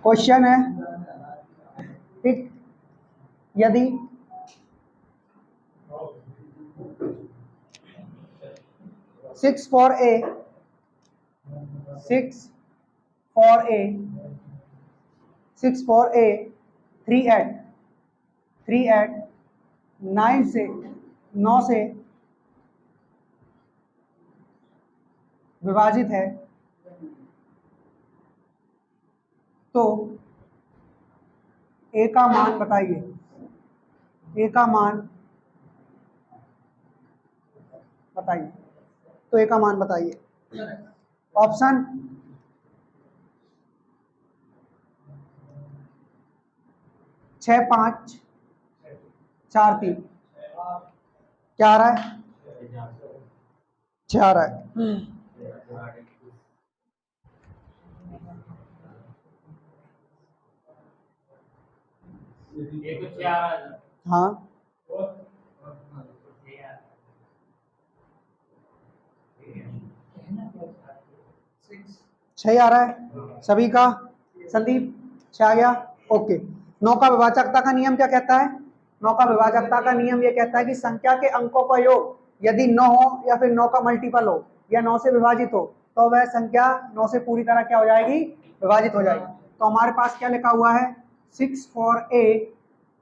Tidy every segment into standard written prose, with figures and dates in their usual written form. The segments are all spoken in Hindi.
क्वेश्चन है ठीक, यदि 6 for a 3 at 9 से विभाजित है, तो a का मान बताइए, a का मान बताइए, तो a का मान बताइए। ऑप्शन 6 5 4 3, क्या आ रहा है? 6 आ रहा है। हाँ 6 आ रहा है सभी का। संदीप 6 आ गया, ओके। 9 का विभाजकता का नियम क्या कहता है? 9 का विभाजकता का नियम ये कहता है कि संख्या के अंकों का योग यदि 9 हो या फिर 9 का मल्टीपल हो या 9 से विभाजित हो तो वह संख्या 9 से पूरी तरह क्या हो जाएगी? विभाजित हो जाएगी। तो हमारे पास क्या लिखा हुआ है? 6 for a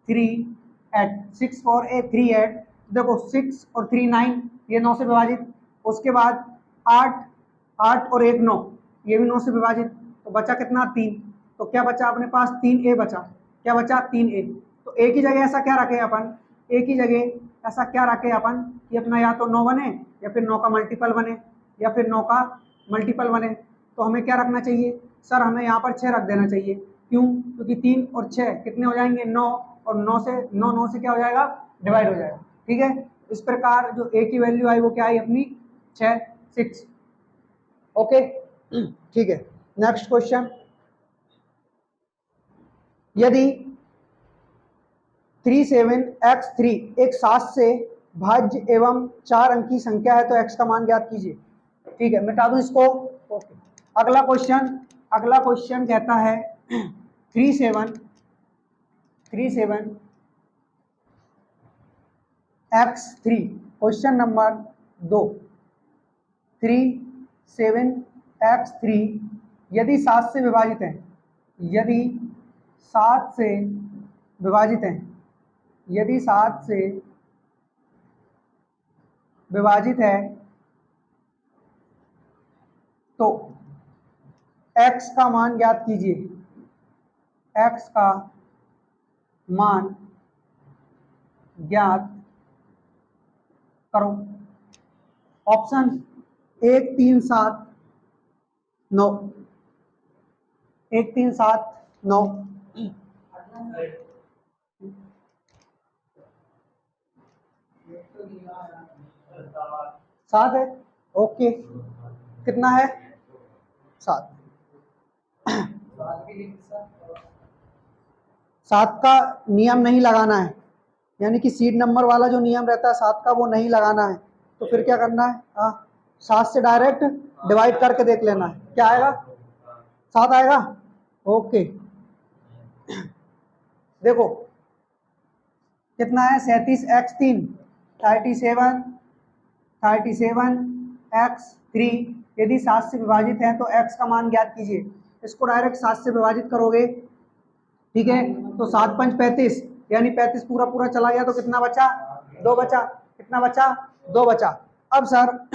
3 at 6 for a 3 at, देखो 6 और 3 9, ये 9 से विभाजित। उसके बाद 8 और 1 9, ये भी 9 से विभाजित। तो बचा कितना? 3। तो क्या बचा अपने पास? 3a बचा। क्या बचा? 3a। तो a की जगह ऐसा क्या रखे अपन? a की जगह ऐसा क्या रखे अपन कि अपना या तो 9 बने या फिर 9 का मल्टीपल बने या फिर 9 का मल्टीपल बने। तो हमें क्या रखना चाहिए सर? हमें यहाँ पर 6 रख देना चाहिए। क्यों? क्योंकि 3 और 6 कितने हो जाएंगे? 9, और 9 से 9 से क्या हो जाएगा? डिवाइड हो जाएगा। ठीक है, इस प्रकार जो a की वैल्यू आई वो क्या आई अपनी? 6। ओके ठीक है। नेक्स्ट क्वेश्चन, यदि 37x3 एक 7 से भाज्य एवं 4 अंक की संख्या है तो x का मान ज्ञात कीजिए। ठीक है, मिटा दूं इसको। ओके, अगला क्वेश्चन कहता है 37 x3, क्वेश्चन नंबर 2, 37 x3 यदि 7 से विभाजित है, यदि 7 से विभाजित है, यदि 7 से विभाजित है तो x का मान ज्ञात कीजिए। x का मान ज्ञात करो। ऑप्शन 1 3 7 9, 1 3 7 9, 7 है। ओके, कितना है? 7। 7 का नियम नहीं लगाना है, यानी कि सीट नंबर वाला जो नियम रहता है 7 का वो नहीं लगाना है। तो फिर क्या करना है? 7 से डायरेक्ट डिवाइड करके देख लेना है, क्या आएगा? 7 आएगा। ओके, देखो कितना है? 37x3 37x3 यदि 7 से विभाजित है तो x का मान ज्ञात कीजिए। इसको डायरेक्ट 7 से विभाजित करोगे, ठीक है, तो 7 5 35, यानी 35 पूरा पूरा चला गया तो कितना बचा? 2 बचा। कितना बचा? 2 बचा। अब सर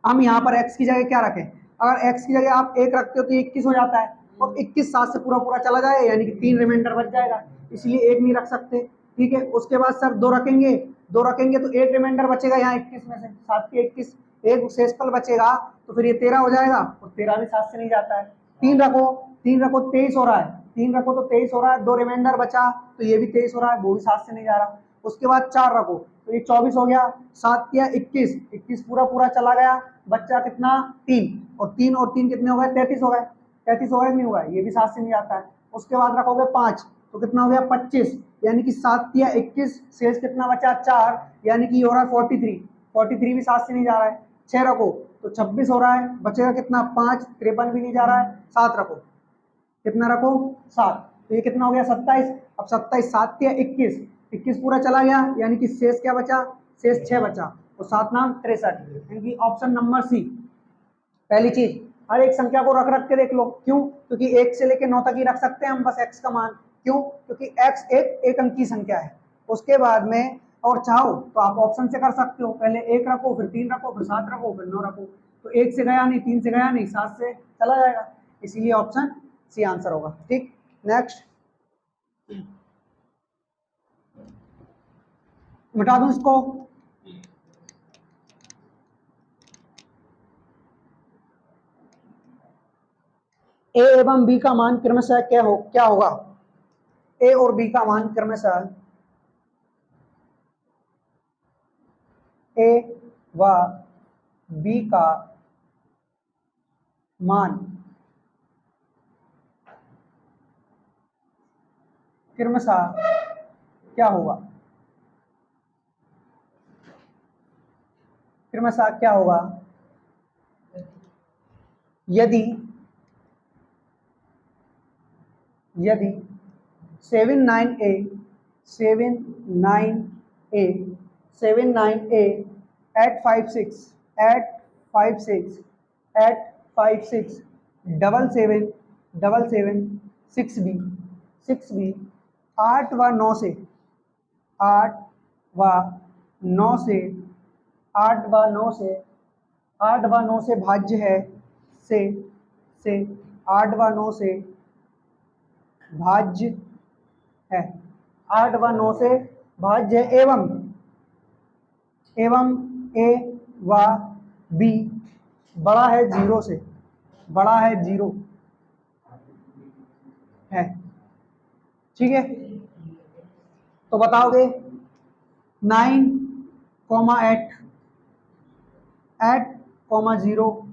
हम यहाँ पर x की जगह क्या रखें? अगर x की जगह आप 1 रखते हो तो 21 हो जाता है, और 21 7 से पूरा पूरा चला जाए यानी कि 3 रिमाइंडर बच जाएगा, इसलिए 1 नहीं रख सकते। ठीक है, उसके बाद सर 2 रखेंगे तो 1 रिमाइंडर बचेगा यहाँ 21 में से, 7 के 21, एक शेषफल बचेगा तो फिर ये 13 हो जाएगा, और 13 भी 7 से नहीं जाता है। 3 रखो 23 हो रहा है, 3 रखो तो 23 हो रहा है, 2 रिमाइंडर बचा तो ये भी 23 हो रहा है, वो भी 7 से नहीं जा रहा। उसके बाद 4 रखो तो ये 24 हो गया, 7 या 21 पूरा पूरा चला गया, बच्चा कितना? 3, और 3 कितने हो गए? 33 हो गए। 33 हो गए नहीं हुआ, ये भी 7 से नहीं जाता है। उसके बाद रखोगे 5 तो कितना हो गया? 25, यानी कि 7 या 21 शेष कितना बचा? 4, यानी कि हो रहा है 43 भी 7 से नहीं जा रहा है। 6 रखो तो 26 हो रहा है, बचेगा कितना? 5, 53 भी नहीं जा रहा है। 7 रखो कितना रखो 7, तो ये कितना हो गया 27। अब 27 7 या 21, 21 पूरा चला गया, यानी कि शेष क्या बचा, शेष 6 बचा, तो 7 नाम 63, यानी कि ऑप्शन नंबर सी। पहली चीज, हर एक संख्या को रख रख के देख लो, क्यों, क्योंकि 1 से लेके 9 तक ही रख सकते हैं हम बस x का मान, क्यों, क्योंकि x एक अंकी संख्या है। उसके बाद में और चाहो तो आप ऑप्शन से कर सकते हो, पहले 1 रखो, फिर 3 रखो, फिर 7 रखो, फिर 9 रखो, तो 1 से गया नहीं, 3 से गया नहीं, 7 से चला जाएगा, इसीलिए ऑप्शन सी आंसर होगा। ठीक, नेक्स्ट मिटा दूं इसको। ए एवं बी का मान क्रमशः क्या होगा, ए और बी का मान क्रमशः ए व बी का मान क्रमशः क्या होगा, क्रमशः क्या होगा यदि 79A 79A 856 777 6B 8 व 9 से 8 व 9 से 8 व 9 से 8 व 9 से भाज्य है, से 8 व 9 से भाज्य है, 8 व 9 से भाज्य है, एवं ए व बी बड़ा है 0 से, बड़ा है 0 है, ठीक है। तो बताओगे 9, 8, 8, 0,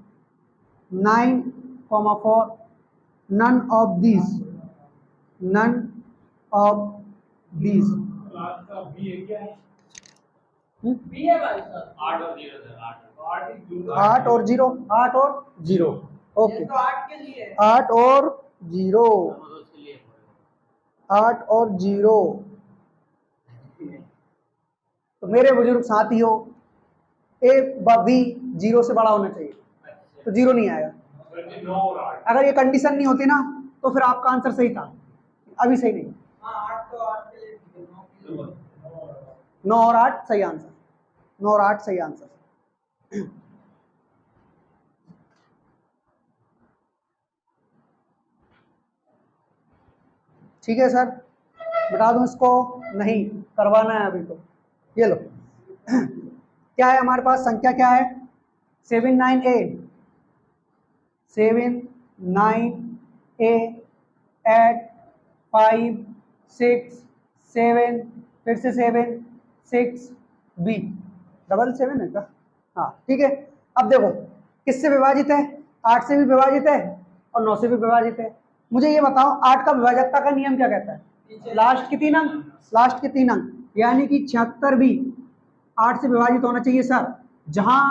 9, 4, none of these बी है भाई साहब, 8 और 0, ओके, ये तो 8 के लिए है। 8 और 0, 8 और 0, तो मेरे बुजुर्ग साथियों ए व बी 0 से बड़ा होना चाहिए, तो 0 नहीं आएगा। अगर ये कंडीशन नहीं होती ना तो फिर आपका आंसर सही था, अभी सही नहीं। हाँ 8 तो 8 के लिए ठीक है, 9 और 8 सही आंसर, 9 और 8 सही आंसर। ठीक है सर, बता दूं इसको, नहीं करवाना है अभी, तो ये लो क्या है हमारे पास, संख्या क्या है 79A 8 5 6 7 फिर से 7 6 B 7 है क्या, हाँ ठीक है। अब देखो किससे विभाजित है, 8 से भी विभाजित है और 9 से भी विभाजित है। मुझे ये बताओ 8 का विभाजकता का नियम क्या कहता है, लास्ट के 3 अंक, लास्ट के 3 अंक, यानी कि 76 भी 8 से विभाजित होना चाहिए सर। जहां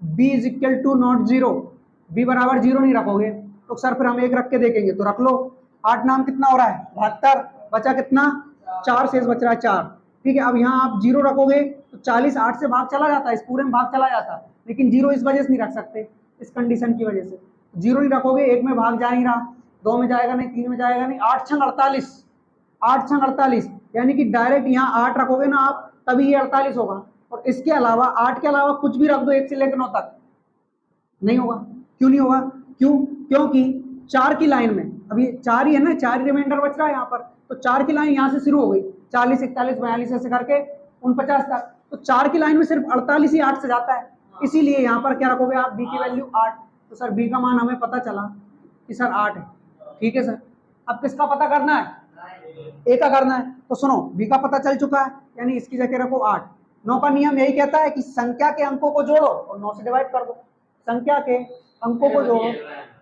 b is equal to not 0, b बराबर 0 नहीं रखोगे तो सर फिर हम 1 रख के देखेंगे, तो रख लो। 8 नाम कितना हो रहा है 72, बचा कितना 4, शेष बच रहा है 4, ठीक है। अब यहाँ आप 0 रखोगे तो 40 8 से भाग चला जाता है, इस पूरे में भाग चला जाता है, लेकिन 0 इस वजह से नहीं रख सकते, इस कंडीशन की वजह से 0 नहीं रखोगे, 1 में भाग जा नहीं रहा, 2 में जाएगा नहीं, 3 में जाएगा नहीं, 8 छंग 48, 8 छंग 48, यानी कि डायरेक्ट यहाँ 8 रखोगे ना आप तभी ये 48 होगा। और इसके अलावा 8 के अलावा कुछ भी रख दो 1 से लेकर 9 तक, नहीं होगा। क्यों नहीं होगा, क्यों, क्योंकि 4 की लाइन में अभी 4 ही है ना, 4 ही रिमाइंडर बच रहा है यहाँ पर, तो 4 की लाइन यहाँ से शुरू हो गई 40 41 42 ऐसे करके 49 तक, तो 4 की लाइन में सिर्फ 48 ही 8 से जाता है, इसीलिए यहाँ पर क्या रखोगे आप, बी की वैल्यू 8। तो सर बी का मान हमें पता चला कि सर 8 है, ठीक है सर। अब किसका पता करना है, ए का करना है, तो सुनो बी का पता चल चुका है, यानी इसकी जगह रखो 8। 9 का नियम यही कहता है कि संख्या के अंकों को जोड़ो और 9 से डिवाइड कर दो, संख्या के अंकों को जोड़ो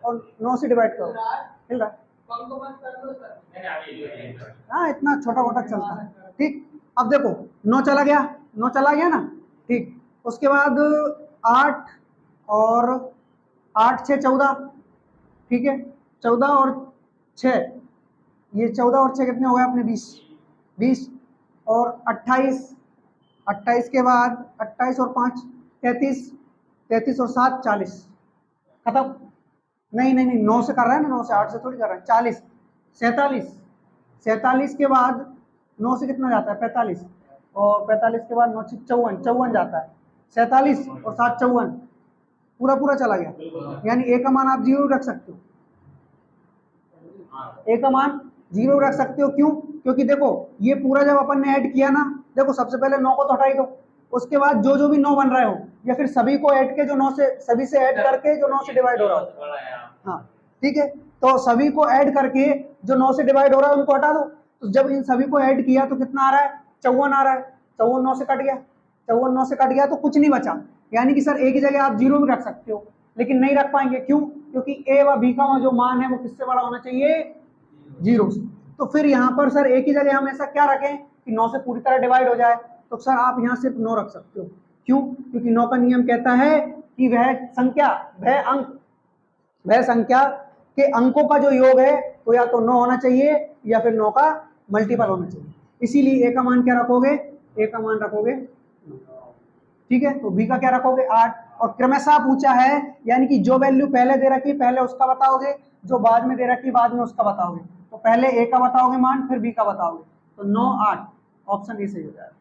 और 9 से डिवाइड करो, मिल रहा है। हाँ इतना छोटा मोटा चलता है, ठीक। अब देखो 9 चला गया, 9 चला गया ना, ठीक। उसके बाद 8 और 8 6 14, ठीक है, 14 और 6, ये 14 और 6 कितने हो गए अपने 20, 20 और 28, 28 के बाद 28 और 5 33, 33 और 7 40, खत्म। नहीं नहीं नहीं 9 से कर रहा है ना, 9 से, 8 से थोड़ी कर रहा है। 40, 47, 47 के बाद 9 से कितना जाता है 45, और 45 के बाद 9 से 54, 54 जाता है। 47 और 7 54, पूरा पूरा चला गया। यानी ए का मान आप 0 रख सकते हो, ए का मान 0 रख सकते हो। क्यों? क्योंकि देखो ये पूरा जब अपन ने ऐड किया ना, देखो सबसे पहले 9 को तो हटा ही दो, उसके बाद जो जो भी 9 बन रहे हो या फिर सभी को ऐड के जो 9 से, सभी से ऐड करके जो 9 से डिवाइड हो रहा हो, हाँ ठीक है, तो सभी को ऐड करके जो 9 से डिवाइड हो रहा है उनको हटा दो। तो जब इन सभी को ऐड किया तो कितना आ रहा है 54 आ रहा है, 54 9 से कट गया, 54 9 से कट गया तो कुछ नहीं बचा। यानी कि सर ए की जगह आप 0 भी रख सकते हो, लेकिन नहीं रख पाएंगे। क्यों? क्योंकि ए व बी का जो मान है वो किससे बड़ा होना चाहिए 0 से। तो फिर यहाँ पर सर ए की जगह हम ऐसा क्या रखें कि 9 से पूरी तरह डिवाइड हो जाए, तो सर आप यहाँ सिर्फ 9 रख सकते हो। क्यों? क्योंकि 9 का नियम कहता है कि वह संख्या, वह अंक, वह संख्या के अंकों का जो योग है तो या तो 9 होना चाहिए या फिर 9 का मल्टीपल होना चाहिए। इसीलिए ए का मान क्या रखोगे, ए का मान रखोगे 9, ठीक है। तो बी का क्या रखोगे 8, और क्रमशः पूछा है, यानी कि जो वैल्यू पहले दे रखी पहले उसका बताओगे, जो बाद में दे रखी बाद में उसका बताओगे। तो पहले ए का बताओगे मान, फिर बी का बताओगे, तो 9 8, ऑप्शन ए सही हो जाएगा,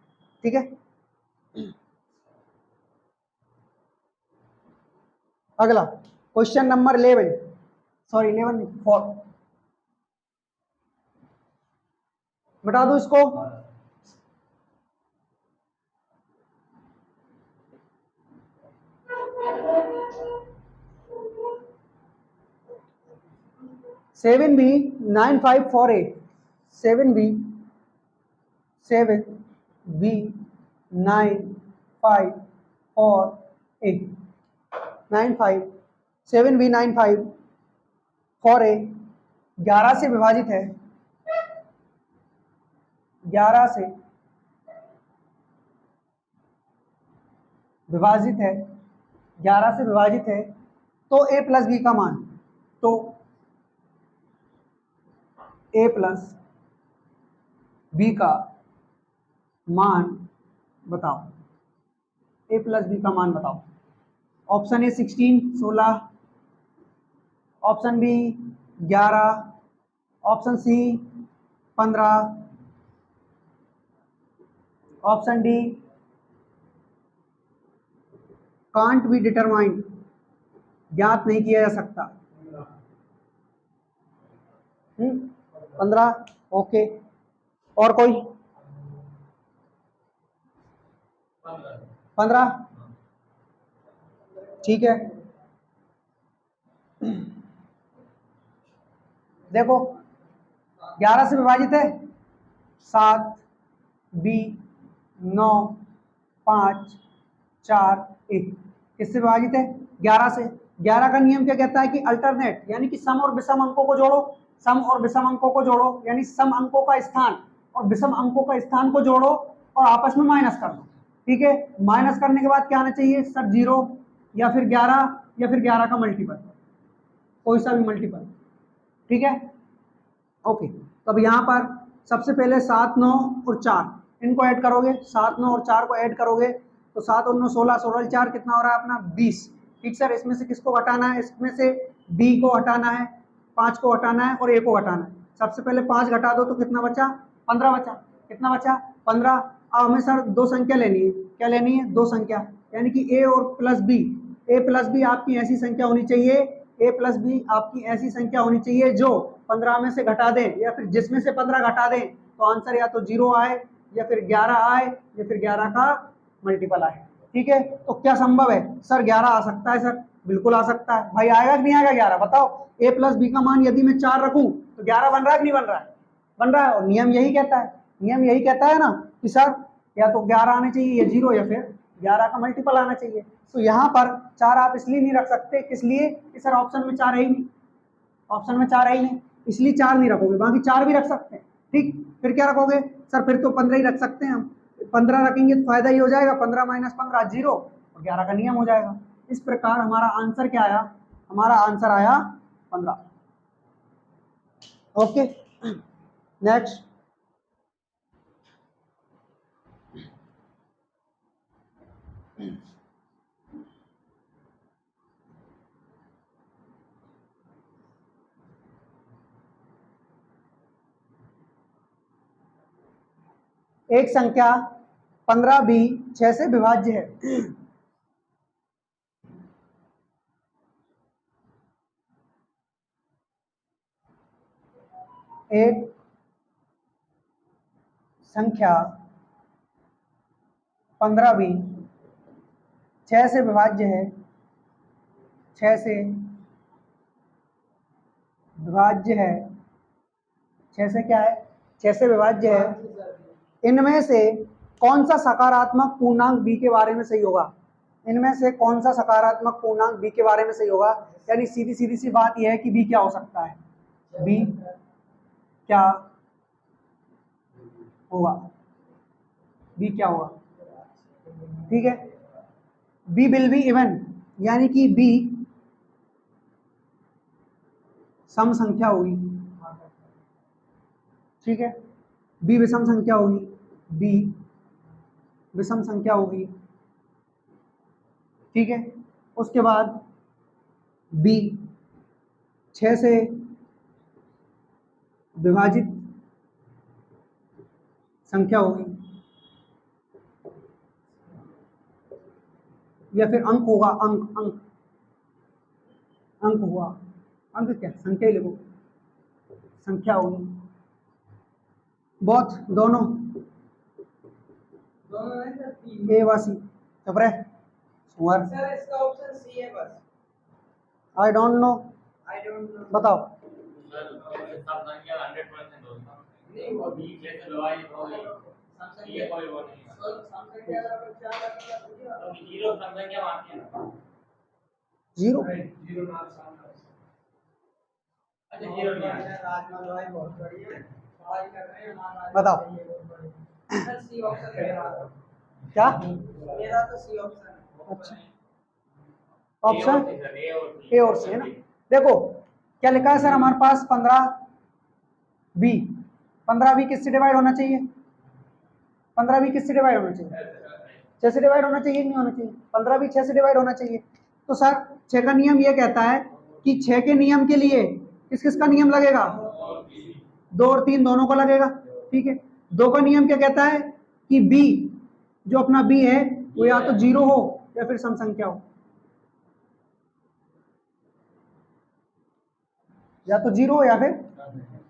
ठीक है। अगला क्वेश्चन नंबर 11, सॉरी 11 नहीं 4, बता दो इसको। सेवन बी 9548, 7B 9548, 11 से विभाजित है, 11 से विभाजित है, 11 से विभाजित है, तो a प्लस बी का मान, तो a प्लस बी का मान बताओ, a प्लस बी का मान बताओ। Option A 16 16, option B 11, option C 15, option D can't be determined, ज्ञात नहीं किया जा सकता। 15, ओके। और कोई 15, ठीक है। देखो 11 से विभाजित है 7 बी 9 5 4 1, किससे विभाजित है 11 से। 11 का नियम क्या कहता है कि अल्टरनेट, यानी कि सम और विषम अंकों को जोड़ो, सम और विषम अंकों को जोड़ो, यानी सम अंकों का स्थान और विषम अंकों का स्थान को जोड़ो और आपस में माइनस कर दो, ठीक है। माइनस करने के बाद क्या आना चाहिए सर 0 या फिर 11 या फिर 11 का मल्टीपल, कोई सा भी मल्टीपल, ठीक है ओके। तो अब यहाँ पर सबसे पहले 7 9 और 4 इनको ऐड करोगे, 7 9 और 4 को ऐड करोगे तो 7 और 9 16, 16 और 4 कितना हो रहा है अपना 20, ठीक सर। इसमें से किसको हटाना है, इसमें से बी को हटाना है, 5 को हटाना है और ए को हटाना है। सबसे पहले 5 घटा दो तो कितना बचा 15 बचा, कितना बचा 15। अब हमें सर दो संख्या लेनी है, क्या लेनी है दो संख्या, यानी कि ए और प्लस बी, ए प्लस बी आपकी ऐसी संख्या होनी चाहिए, ए प्लस बी आपकी ऐसी संख्या होनी चाहिए जो 15 में से घटा दे या फिर जिसमें से 15 घटा दें तो आंसर या तो 0 आए या फिर 11 आए या फिर 11 का मल्टीपल आए, ठीक है। तो क्या संभव है सर 11 आ सकता है सर, बिल्कुल आ सकता है भाई। आएगा कि नहीं आएगा 11 बताओ। ए प्लस बी का मान यदि मैं 4 रखूं तो 11 बन रहा है कि नहीं बन रहा है, बन रहा है। और नियम यही कहता है, नियम यही कहता है ना कि सर या तो 11 आने चाहिए या 0 या फिर 11 का मल्टीपल आना चाहिए। तो यहाँ पर 4 आप इसलिए नहीं रख सकते, किस लिए कि सर ऑप्शन में 4 है ही नहीं, ऑप्शन में 4 है ही नहीं, इसलिए 4 नहीं रखोगे, बाकी 4 भी रख सकते हैं, ठीक। फिर क्या रखोगे सर, फिर तो 15 ही रख सकते हैं हम, 15 रखेंगे तो फायदा ही हो जाएगा, 15 माइनस 15 0 और 11 का नियम हो जाएगा। इस प्रकार हमारा आंसर क्या आया, हमारा आंसर आया 15, ओके, नेक्स्ट। एक संख्या 15 भी 6 से विभाज्य है। एक संख्या 15 भी 6 से विभाज्य है, 6 से विभाज्य है, 6 से क्या है, 6 से विभाज्य है। इनमें से कौन सा सकारात्मक पूर्णांक b के बारे में सही होगा? इनमें से कौन सा सकारात्मक पूर्णांक b के बारे में सही होगा? यानी सीधी सीधी सी बात यह है कि b क्या हो सकता है, b क्या होगा, b क्या होगा, ठीक है। b विल बी इवन, यानी कि b सम संख्या होगी, ठीक है। b विषम संख्या होगी, b विषम संख्या होगी, ठीक है। उसके बाद b 6 से विभाजित संख्या होगी, या फिर अंक होगा, अंक अंक अंक हुआ, अंक क्या, संख्या ही लिखो, संख्या होगी। बहुत दोनों दोनों है सर, तीन। ए वासी चुप रहे सुअर, सर इसका ऑप्शन सी है बस। I don't know, I don't know. बताओ। सब संख्या 100% होगा, नहीं वो b जैसे विभाजित हो गई, ये कोई वो नहीं है। संख्या अगर 4 रखा तो जीरो सम संख्या मानते हैं, जीरो, जीरो ना सामने। अच्छा जीरो नहीं है। राजमा भाई बहुत बढ़िया है, सवाल कर रहे हैं हमारा। बताओ। सर सी ऑप्शन मेरा, क्या मेरा तो सी ऑप्शन है। अच्छा, ऑप्शन ए और सी है ना। देखो क्या लिखा है सर हमारे पास, 15 बी किससे डिवाइड होना चाहिए, 15 बी किससे डिवाइड होना चाहिए, 6 से डिवाइड होना चाहिए कि नहीं होना चाहिए, 15 भी 6 से डिवाइड होना चाहिए। तो सर 6 का नियम ये कहता है कि 6 के नियम के लिए किस किस का नियम लगेगा, 2 और 3 दोनों का लगेगा, ठीक है। 2 का नियम क्या कहता है कि b जो अपना b है वो या तो 0 हो या फिर सम संख्या हो, या तो 0 हो या फिर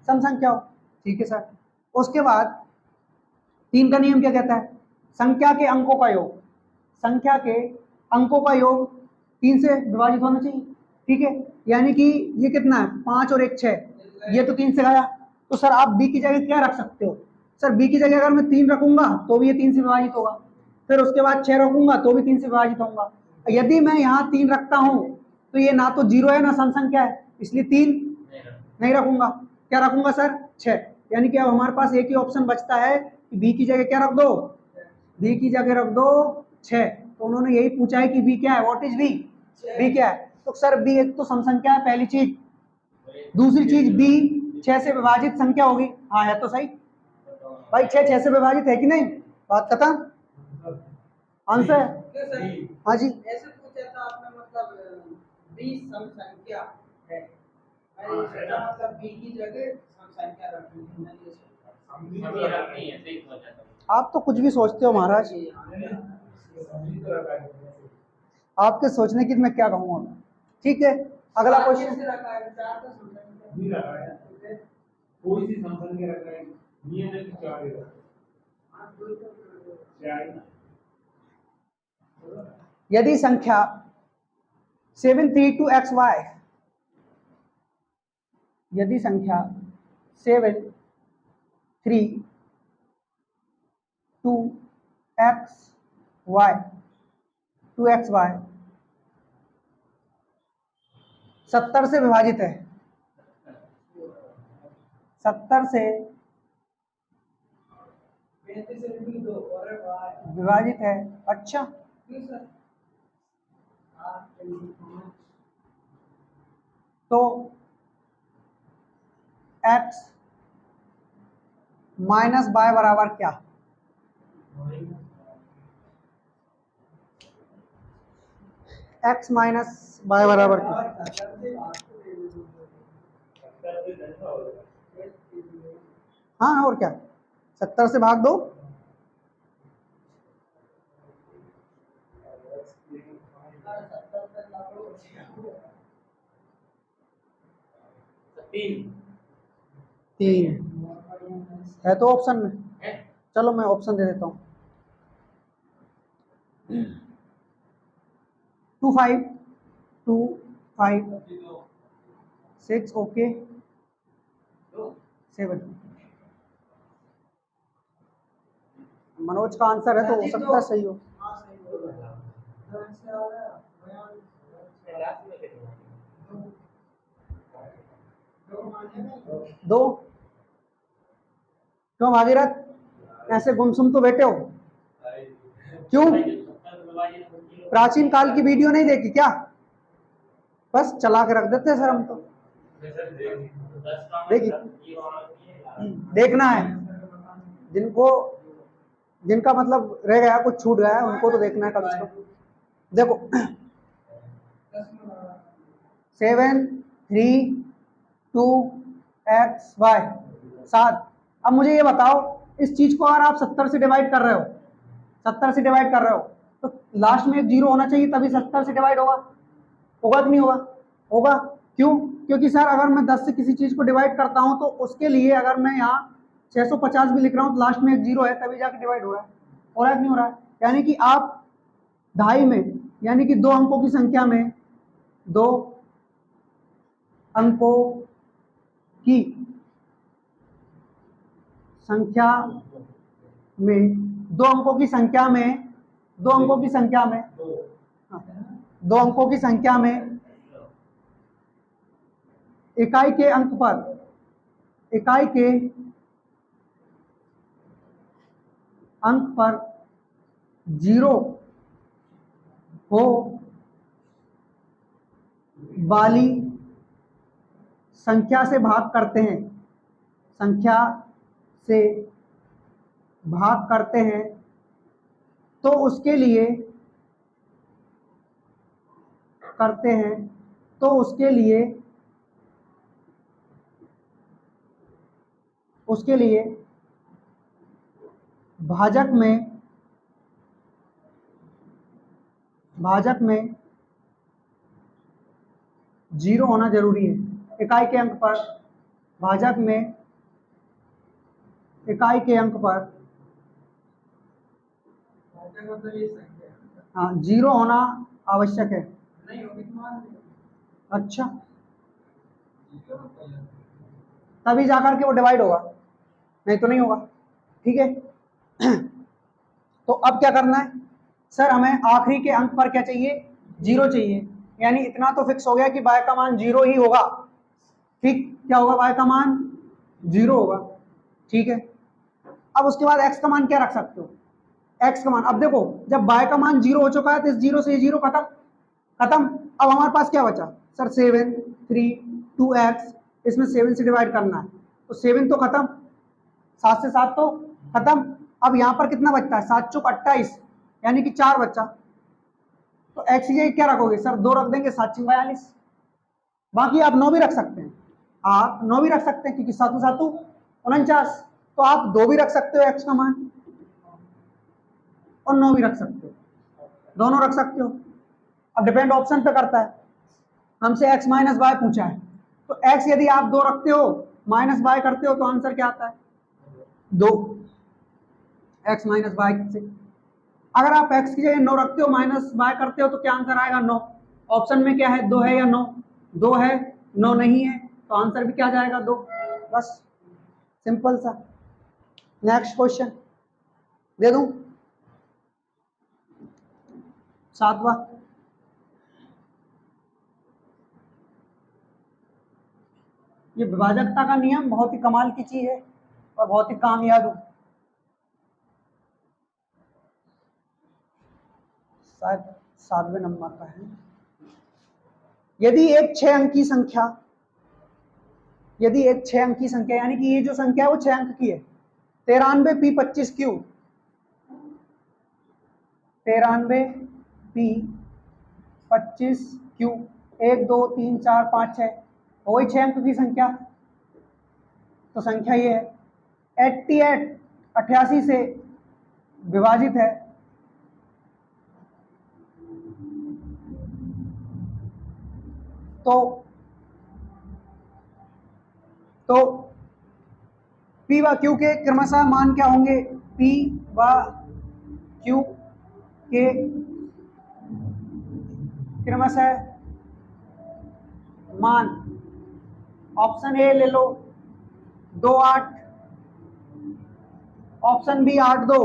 सम संख्या हो, ठीक है सर। उसके बाद 3 का नियम क्या कहता है, संख्या के अंकों का योग, संख्या के अंकों का योग 3 से विभाजित होना चाहिए, ठीक है। यानी कि ये कितना है, 5 और 1 6, ये तो 3 से गया। तो सर आप b की जगह क्या रख सकते हो, सर b की जगह अगर मैं 3 रखूंगा तो भी ये 3 से विभाजित होगा, फिर उसके बाद 6 रखूंगा तो भी 3 से विभाजित होगा। यदि मैं यहाँ 3 रखता हूँ तो ये ना तो 0 है ना सम संख्या है, इसलिए 3 नहीं रखूंगा, क्या रखूंगा सर 6। यानी कि अब हमारे पास एक ही ऑप्शन बचता है कि बी की जगह क्या रख दो, बी की जगह रख दो 6। तो उन्होंने यही पूछा है कि बी क्या है, व्हाट इज बी, बी क्या है। तो सर बी एक तो सम संख्या है पहली चीज, दूसरी चीज बी 6 से विभाजित संख्या होगी, हाँ है तो सही भाई, 6 से विभाजित है कि नहीं, बात खत्म, आंसर। क्यों सर? हाँ जी, ऐसे पूछा था आपने, मतलब बी सम संख्या है, मैंने सोचा मतलब बी की जगह सम संख्या रखनी है, मैंने ये सोचा। सभी रखनी है, सही सोचा था। आप तो कुछ भी सोचते हो महाराज, आपके सोचने की मैं क्या कहूँगा। ठीक है, अगला क्वेश्चन। कैसे रखा है, 4 तो सम संख्या नहीं रखा है, कोई सी संख्या के रखा है, नियम है कि 4 देगा, हाँ, दो तो 4 ही ना। यदि संख्या 732xy, यदि संख्या 732xy 70 से विभाजित है, 70 से 35 से भी दो और वाह, विभाजित है, अच्छा क्यों सर? 8 5 तो एक्स माइनस बाय बराबर क्या? एक्स माइनस बाय बराबर क्या? हाँ और क्या, 70 से भाग दो। तीन है तो ऑप्शन में, चलो मैं ऑप्शन दे देता हूँ। 2 5 2 5 6 ओके 7। मनोज का आंसर है तो हो सकता है सही हो। हाँ सही बोल रहा है। दो क्यों भागीरथ ऐसे गुमसुम तो बैठे हो क्यों? प्राचीन काल की वीडियो नहीं देखी क्या? बस चला के रख देते सर हम तो। देखिए देखना है, जिनका मतलब रह गया कुछ छूट गया है उनको तो देखना है कम से कम। देखो 7 3 2 एक्स वाई 7। अब मुझे ये बताओ, इस चीज को अगर आप 70 से डिवाइड कर रहे हो, 70 से डिवाइड कर रहे हो तो लास्ट में एक जीरो होना चाहिए तभी 70 से डिवाइड होगा। होगा कि नहीं होगा? होगा। क्यों? क्योंकि सर अगर मैं 10 से किसी चीज को डिवाइड करता हूं तो उसके लिए अगर मैं यहाँ 650 भी लिख रहा हूँ तो लास्ट में एक जीरो है तभी जाके डिवाइड हो रहा है। हो रहा है कि नहीं हो रहा है? यानी कि आप ढाई में, यानी कि 2 अंकों की संख्या में, 2 अंकों की संख्या में, 2 अंकों की संख्या में, 2 अंकों की संख्या में, 2 अंकों की संख्या में इकाई के अंक पर, इकाई के अंक पर जीरो हो वाली संख्या से भाग करते हैं, संख्या से भाग करते हैं तो उसके लिए करते हैं तो उसके लिए भाजक में जीरो होना जरूरी है। इकाई के अंक पर भाजक में, इकाई के अंक पर मतलब ये संख्या है। हाँ जीरो होना आवश्यक है। नहीं होगी तो मान लो। अच्छा तभी जाकर के वो डिवाइड होगा, नहीं तो नहीं होगा। ठीक है तो अब क्या करना है सर, हमें आखिरी के अंक पर क्या चाहिए? जीरो चाहिए। यानी इतना तो फिक्स हो गया कि y का मान जीरो ही होगा। ठीक, क्या होगा? y का मान जीरो होगा। ठीक है, अब उसके बाद x का मान क्या रख सकते हो? x का मान, अब देखो जब y का मान जीरो हो चुका है तो इस जीरो से ये जीरो खत्म खत्म। अब हमारे पास क्या बचा सर? 7 3 2x, इसमें 7 से डिवाइड करना है तो 7 तो खत्म, 7 से 7 तो खत्म। अब यहाँ पर कितना बचता है? 7 चौक 28, यानी कि 4 बचा। तो x की जगह क्या रखोगे सर? 2 रख देंगे, 7 चौक 42। बाकी आप 9 भी रख सकते हैं, आप 9 भी रख सकते हैं क्योंकि 7 7 49, तो आप 2 भी रख सकते हो x का मान और 9 भी रख सकते हो, दोनों रख सकते हो। अब डिपेंड ऑप्शन पे करता है। हमसे x माइनस वाई पूछा है तो x यदि आप 2 रखते हो माइनस वाई करते हो तो आंसर क्या आता है? 2 x माइनस वाई से। अगर आप x की जगह 9 रखते हो माइनस वाई करते हो तो क्या आंसर आएगा? 9। ऑप्शन में क्या है? 2 है या 9? 2 है, 9 नहीं है तो आंसर भी क्या जाएगा? 2। बस सिंपल सा। नेक्स्ट क्वेश्चन दे दूं? 7वां, ये विभाजकता का नियम बहुत ही कमाल की चीज है और बहुत ही कामयाब, शायद 7वें नंबर का है। यदि एक 6 अंक की संख्या यदि एक 6 अंक की संख्या, यानी कि ये जो संख्या है वो 6 अंक की है, 93 P 25 Q, 93 P 25 Q, 1 2 3 4 5 6, वही 6 अंक की संख्या। तो संख्या ये है 88 88 से विभाजित है, तो P व Q के क्रमशः मान क्या होंगे? P व Q के क्रमशः मान, ऑप्शन ए ले लो 2 8, option B 8 2,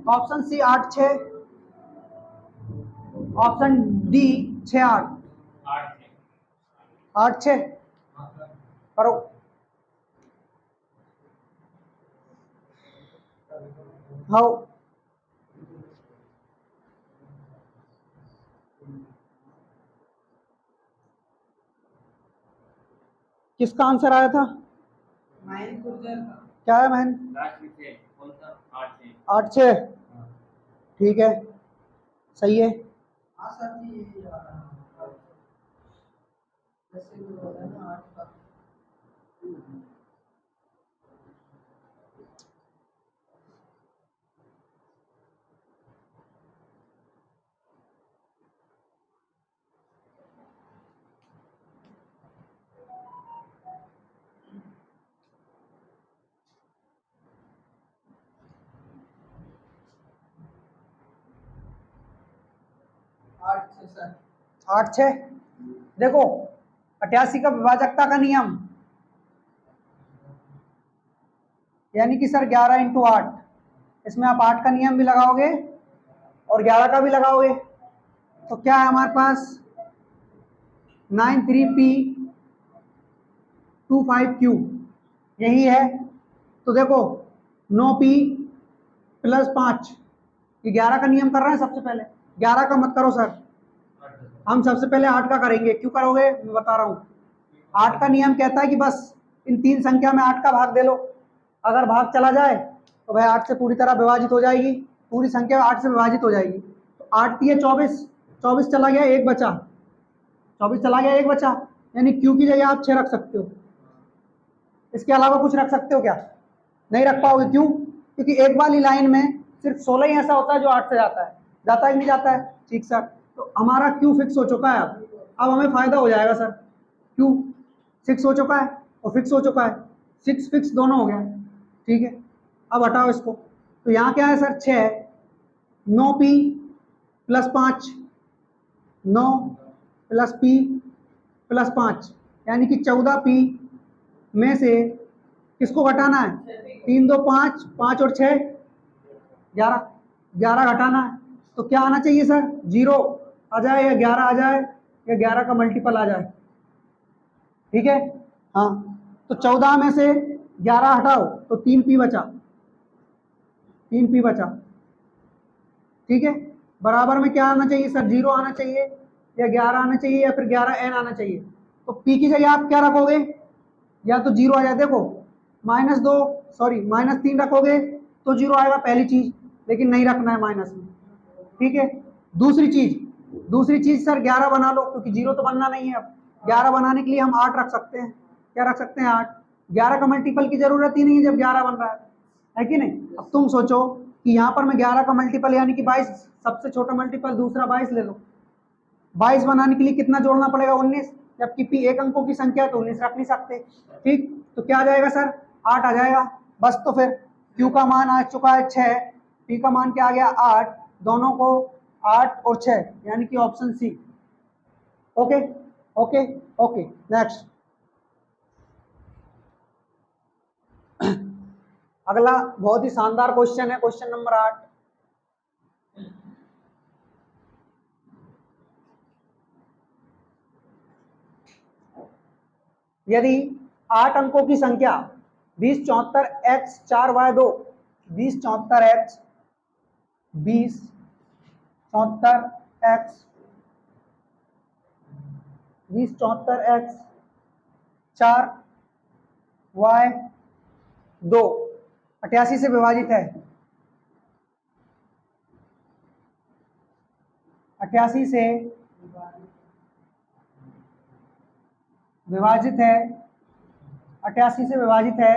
option C 8 6, option D 6 8 8 6 करो। हाँ, किसका आंसर आया था? माइन गुर्जर का। क्या है महन? लास्ट में से कौन सा? 8 6, ठीक है, सही है। हाँ सर जी, जैसे वो होता है ना 8 का। 8 से सर। 8 6, देखो 88 का विभाजकता का नियम, यानी कि सर 11 इंटू 8, इसमें आप 8 का नियम भी लगाओगे और 11 का भी लगाओगे, तो क्या है हमारे पास 93P 25Q, यही है। तो देखो 9P प्लस 5, ये 11 का नियम कर रहे हैं। सबसे पहले 11 का मत करो सर, हम सबसे पहले 8 का करेंगे। क्यों करोगे? मैं बता रहा हूँ। 8 का नियम कहता है कि बस इन 3 संख्या में 8 का भाग दे लो, अगर भाग चला जाए तो भाई 8 से पूरी तरह विभाजित हो जाएगी, पूरी संख्या 8 से विभाजित हो जाएगी। तो 8 दिए 24, 24 चला गया, 1 बचा, 24 चला गया, 1 बचा, यानी Q की जगह आप 6 रख सकते हो। इसके अलावा कुछ रख सकते हो क्या? नहीं रख पाओगे। क्यों? क्योंकि एक वाली लाइन में सिर्फ 16 ही ऐसा होता है जो 8 से जाता है, जाता है कि नहीं जाता है? ठीक सर, तो हमारा Q फिक्स हो चुका है। अब हमें फायदा हो जाएगा सर, Q 6 हो चुका है और फिक्स हो चुका है, 6 फिक्स दोनों हो गया, ठीक है। अब हटाओ इसको, तो यहाँ क्या है सर? 6 है, 9P plus 5, 9 plus P plus 5, यानी कि 14P में से किसको घटाना है? 3 2 5, 5 और 6 11, 11 घटाना है। तो क्या आना चाहिए सर? 0 आ जाए या 11 आ जाए या 11 का मल्टीपल आ जाए, ठीक है। हाँ, तो 14 में से 11 हटाओ तो 3P बचा, 3P बचा, ठीक है। बराबर में क्या आना चाहिए सर? 0 आना चाहिए या 11 आना चाहिए या फिर 11n आना चाहिए। तो P की जगह आप क्या रखोगे? या तो 0 आ जाए, देखो -3 रखोगे तो 0 आएगा, पहली चीज, लेकिन नहीं रखना है माइनस में, ठीक है। दूसरी चीज सर 11 बना लो, क्योंकि 0 तो बनना नहीं है। अब 11 बनाने के लिए हम 8 रख सकते हैं। क्या रख सकते हैं? 8। 11 का मल्टीपल की जरूरत ही नहीं है जब 11 बन रहा है कि नहीं। अब तुम सोचो कि यहाँ पर मैं 11 का मल्टीपल यानी कि 22, सबसे छोटा मल्टीपल दूसरा 22 ले लो। 22 बनाने के लिए कितना जोड़ना पड़ेगा? 19, जबकि P एक अंकों की संख्या है तो 19 रख नहीं सकते, ठीक। तो क्या आ जाएगा सर? 8 आ जाएगा, बस। तो फिर Q का मान आ चुका है 6, P का मान क्या आ गया? 8, दोनों को 8 और 6, यानी कि option C. Okay okay okay, next. अगला बहुत ही शानदार क्वेश्चन है, क्वेश्चन नंबर 8। यदि 8 अंकों की संख्या 20 74 x 4 y 2, 20 74 x 20 74 x 20 74 x 4 y 2 88 से विभाजित है, 88 से विभाजित है, 88 से विभाजित है,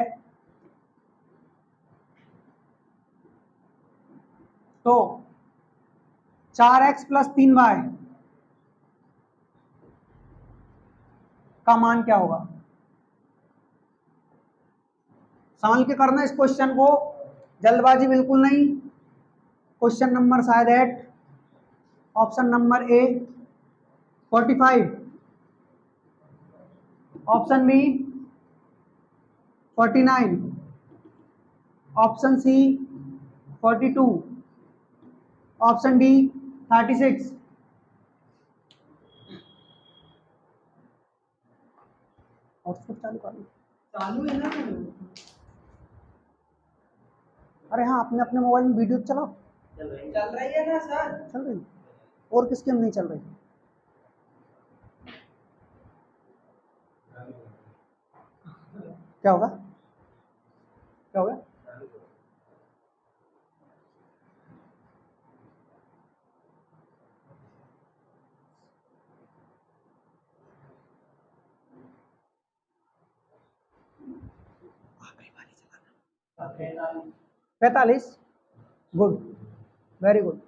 तो 4x प्लस 3y का मान क्या होगा? संभल के करना इस क्वेश्चन को, जल्दबाजी बिल्कुल नहीं। क्वेश्चन नंबर शायद 8, option number A 45, option B 49, option C 42, option D 36। Output चालू कर लो। चालू है ना मैंने? अरे हाँ, अपने अपने मोबाइल में वीडियो चलाओ। चल रही है ना सर? चल रही, और किसके में नहीं चल रही? क्या होगा? क्या होगा? Okay. 45। Good, very good.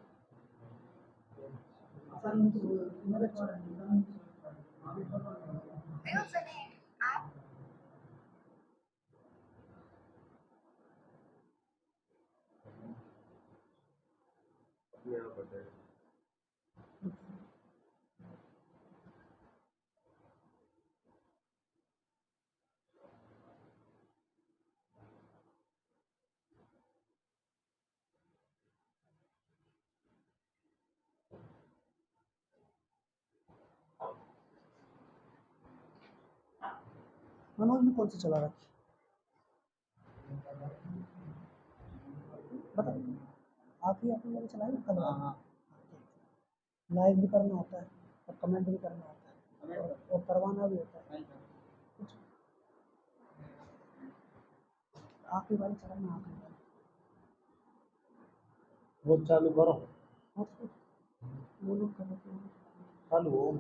Manoj में कौन सी चला रखी? बता, आप ही अपने वाले चलाए ना कल? हाँ, लाइक भी करना होता है और कमेंट भी करना होता है और करवाना भी होता है। कुछ आप ही वाले चलाना, आप ही वाले। वो चालू करो, और कुछ वो लोग कर रहे हैं। चालू हो।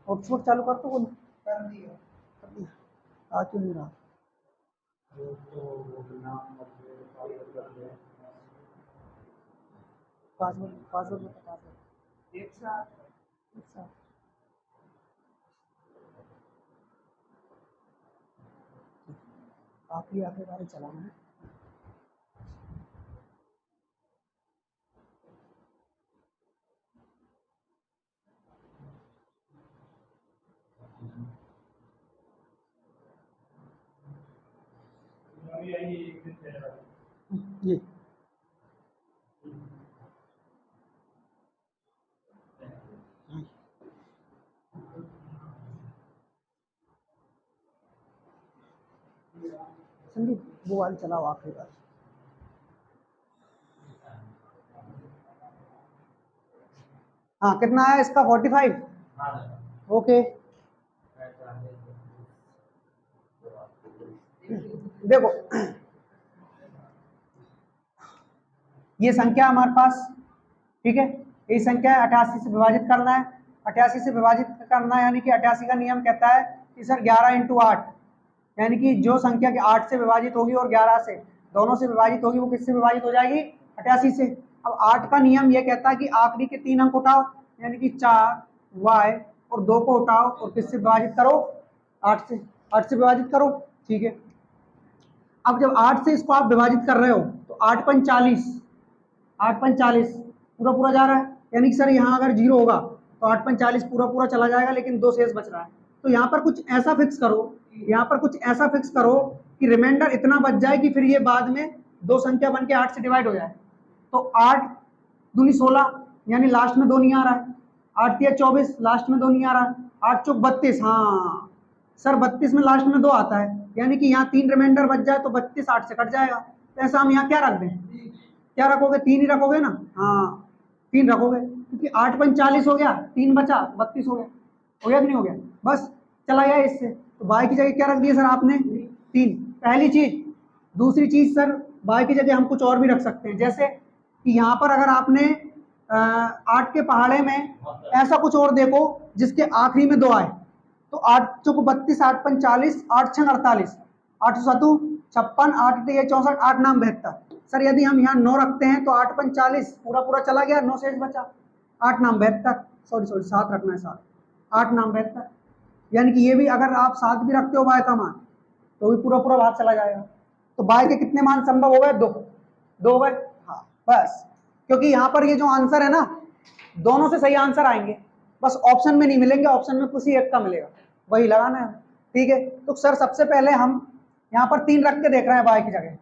हॉटस्पॉट चालू कर तो बोल। कर दिया। कर दिया, आ क्यों नहीं रहा? पासवर्ड पासवर्ड बता, पासवर्ड। एक साथ एक साथ आप ही आखिर बारे चलाना है। ये संदीप, वो वाली चलाओ आखिरी बार। हाँ, कितना है इसका? 45। ओके, देखो ये संख्या हमारे पास, ठीक है, ये संख्या है, 88 से विभाजित करना है। 88 से विभाजित करना है, यानी कि 88 का नियम कहता है कि सर 11 × 8, यानी कि जो संख्या के 8 से विभाजित होगी और 11 से दोनों से विभाजित होगी, वो किससे विभाजित हो जाएगी? 88 से। अब 8 का नियम ये कहता है कि आखिरी के 3 अंक उठाओ, यानी कि 4 y और 2 को उठाओ और किससे विभाजित करो? 8 से। 8 से विभाजित करो, ठीक है। अब जब 8 से इसको आप विभाजित कर रहे हो तो 8 × 40, 8 × 40 पूरा पूरा जा रहा है, यानी कि सर यहाँ अगर 0 होगा तो 8 × 40 पूरा पूरा चला जाएगा, लेकिन 2 शेष बच रहा है। तो यहाँ पर कुछ ऐसा फिक्स करो, यहाँ पर कुछ ऐसा फिक्स करो कि रिमाइंडर इतना बच जाए कि फिर ये बाद में दो संख्या बन के 8 से डिवाइड हो जाए। तो 8 दूनी 16, यानी लास्ट में 2 नहीं आ रहा है। 8 × 3 = 24, लास्ट में 2 नहीं आ रहा है। 8 × 4 = 32, हाँ सर 32 में लास्ट में 2 आता है, यानी कि यहाँ 3 रिमाइंडर बच जाए तो 32 8 से कट जाएगा। तो ऐसा हम यहाँ क्या रख दें, क्या रखोगे, 3 ही रखोगे ना, हाँ 3 रखोगे, क्योंकि 8 पंच 40 हो गया, 3 बचा 32 हो गया कि नहीं हो गया, बस चला गया इससे। तो बाय की जगह क्या रख दिया सर आपने, 3, पहली चीज। दूसरी चीज सर, बाय की जगह हम कुछ और भी रख सकते हैं, जैसे कि यहाँ पर अगर आपने 8 के पहाड़े में ऐसा कुछ और देखो जिसके आखिरी में 2 आए, तो 8 चौको 32, 8 पंच 40, 8 छंग 48, 8 सतु 56, 8 ये 64, 8 नाम 72। सर यदि हम यहाँ 9 रखते हैं तो 8 पंच 40 पूरा पूरा चला गया, 9 शेष बचा, 8 नाम 72, सॉरी 7 रखना है, 7 8 नाम 72, यानी कि ये भी अगर आप 7 भी रखते हो बाय का मान तो भी पूरा पूरा भाग चला जाएगा। तो बाय के कितने मान संभव हो गए, 2 हो गए, हाँ बस। क्योंकि यहाँ पर ये जो आंसर है ना, दोनों से सही आंसर आएंगे, बस ऑप्शन में नहीं मिलेंगे, ऑप्शन में किसी एक का मिलेगा, वही लगाना है, ठीक है। तो सर सबसे पहले हम यहाँ पर 3 रख के देख रहे हैं बाय की जगह।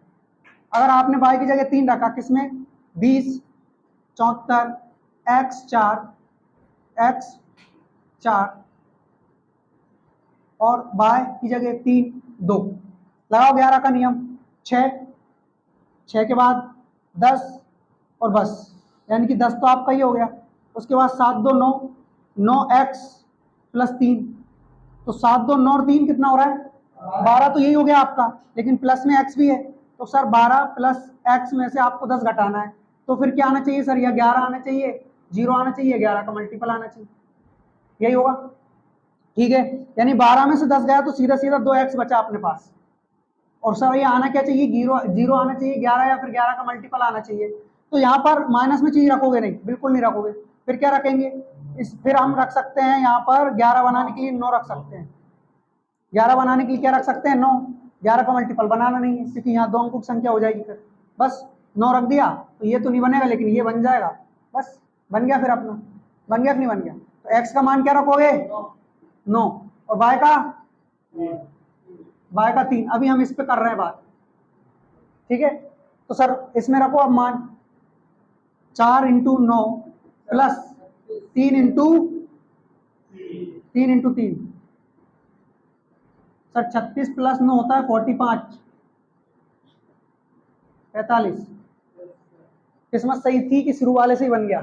अगर आपने बाय की जगह 3 रखा, किसमें, 20, 74, x4 और बाय की जगह 3 2, लगाओ 11 का नियम, 6 के बाद 10 और बस, यानी कि 10 तो आपका ही हो गया। उसके बाद 7 2 9, 9x प्लस 3, तो 7 2 9 और 3 कितना हो रहा है, 12 तो यही हो गया आपका, लेकिन प्लस में x भी है, तो सर 12 प्लस x में से आपको 10 घटाना है, तो फिर क्या आना चाहिए सर, या 11 आना चाहिए, 0 आना चाहिए, 11 का मल्टीपल आना चाहिए, यही होगा, ठीक है। यानी 12 में से 10 गया तो सीधा सीधा 2x बचा अपने पास, और सर ये आना क्या चाहिए, 0 आना चाहिए 11, या फिर 11 का मल्टीपल आना चाहिए। तो यहाँ पर माइनस में चीज रखोगे नहीं, बिल्कुल नहीं रखोगे, फिर क्या रखेंगे, फिर हम रख सकते हैं यहाँ पर 11 बनाने के लिए 9 रख सकते हैं, 11 बनाने के लिए क्या रख सकते हैं, 9, 11 का मल्टीपल बनाना नहीं है क्योंकि यहाँ 2 अंकों की संख्या हो जाएगी, फिर बस 9 रख दिया, तो ये तो नहीं बनेगा लेकिन ये बन जाएगा, बस बन गया, फिर अपना बन गया कि नहीं बन गया। तो x का मान क्या रखोगे, 9, और y का 3। अभी हम इस पे कर रहे हैं बात, ठीक है। तो सर इसमें रखो अब मान, 4 into 9 plus 3 into 3, sir 36 plus 9 होता है 45, 45। किस्मत सही थी कि शुरू वाले से ही बन गया,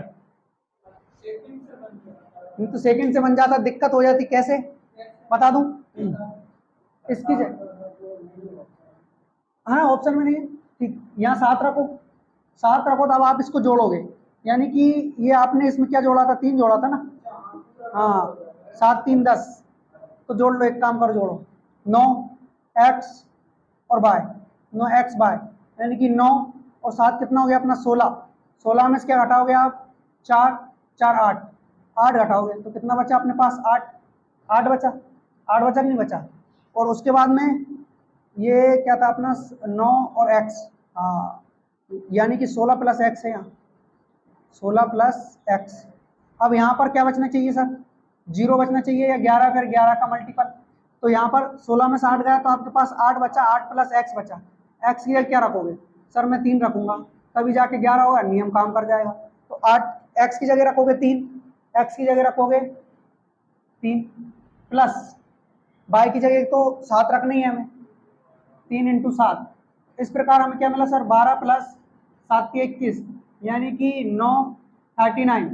नहीं तो सेकंड से बन जाता, दिक्कत हो जाती, कैसे बता दूं, इसकी हाँ ऑप्शन में नहीं है, ठीक, यहाँ 7 रखो, 7 रखो, तो अब आप इसको जोड़ोगे, यानी कि ये आपने इसमें क्या जोड़ा था, 3 जोड़ा था ना, हाँ 7 3 10, तो जोड़ लो, एक काम करो जोड़ो, 9x और बाय, 9x बाय, यानी कि 9 और 7 कितना हो गया अपना, 16, 16 में से क्या घटाओगे आप, 4 4 8 घटाओगे तो कितना बचा अपने पास, 8 बचा, 8 बचा कि नहीं बचा। और उसके बाद में ये क्या था अपना, 9 और x, हाँ यानी कि 16 प्लस x है यहाँ, 16 प्लस x। अब यहाँ पर क्या बचना चाहिए सर, 0 बचना चाहिए, या 11, फिर 11 का मल्टीपल, तो यहाँ पर 16 में से 8 गया तो आपके पास 8 बचा, 8 प्लस x बचा, x की जगह क्या रखोगे, सर मैं 3 रखूंगा, तभी जाके 11 होगा, नियम काम कर जाएगा। तो 8 x की जगह रखोगे 3, x की जगह रखोगे 3 प्लस y की जगह तो 7 रखनी है हमें, 3 इंटू 7, इस प्रकार हमें क्या मिला सर, 12 प्लस 7 की 21, यानी कि 9 39,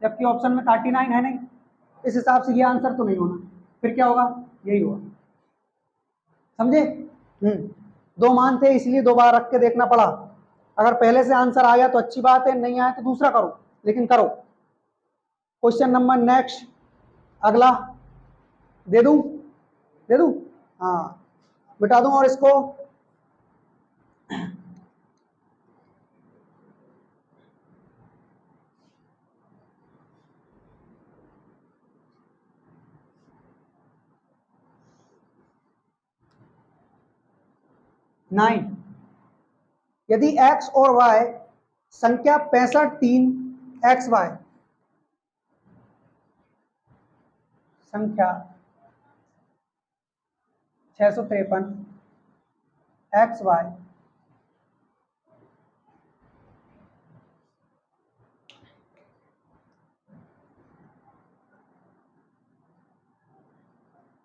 जबकि ऑप्शन में 39 है नहीं, इस हिसाब से ये आंसर तो नहीं होना, फिर क्या होगा, यही होगा, समझे। 2 मान थे इसलिए 2 बार रख के देखना पड़ा, अगर पहले से आंसर आ गया तो अच्छी बात है, नहीं आया तो दूसरा करो, लेकिन करो। क्वेश्चन नंबर नेक्स्ट, अगला दे दूं, हाँ बिठा दूं, और इसको नाइन, यदि x और y संख्या 65 3 xy, संख्या 653 xy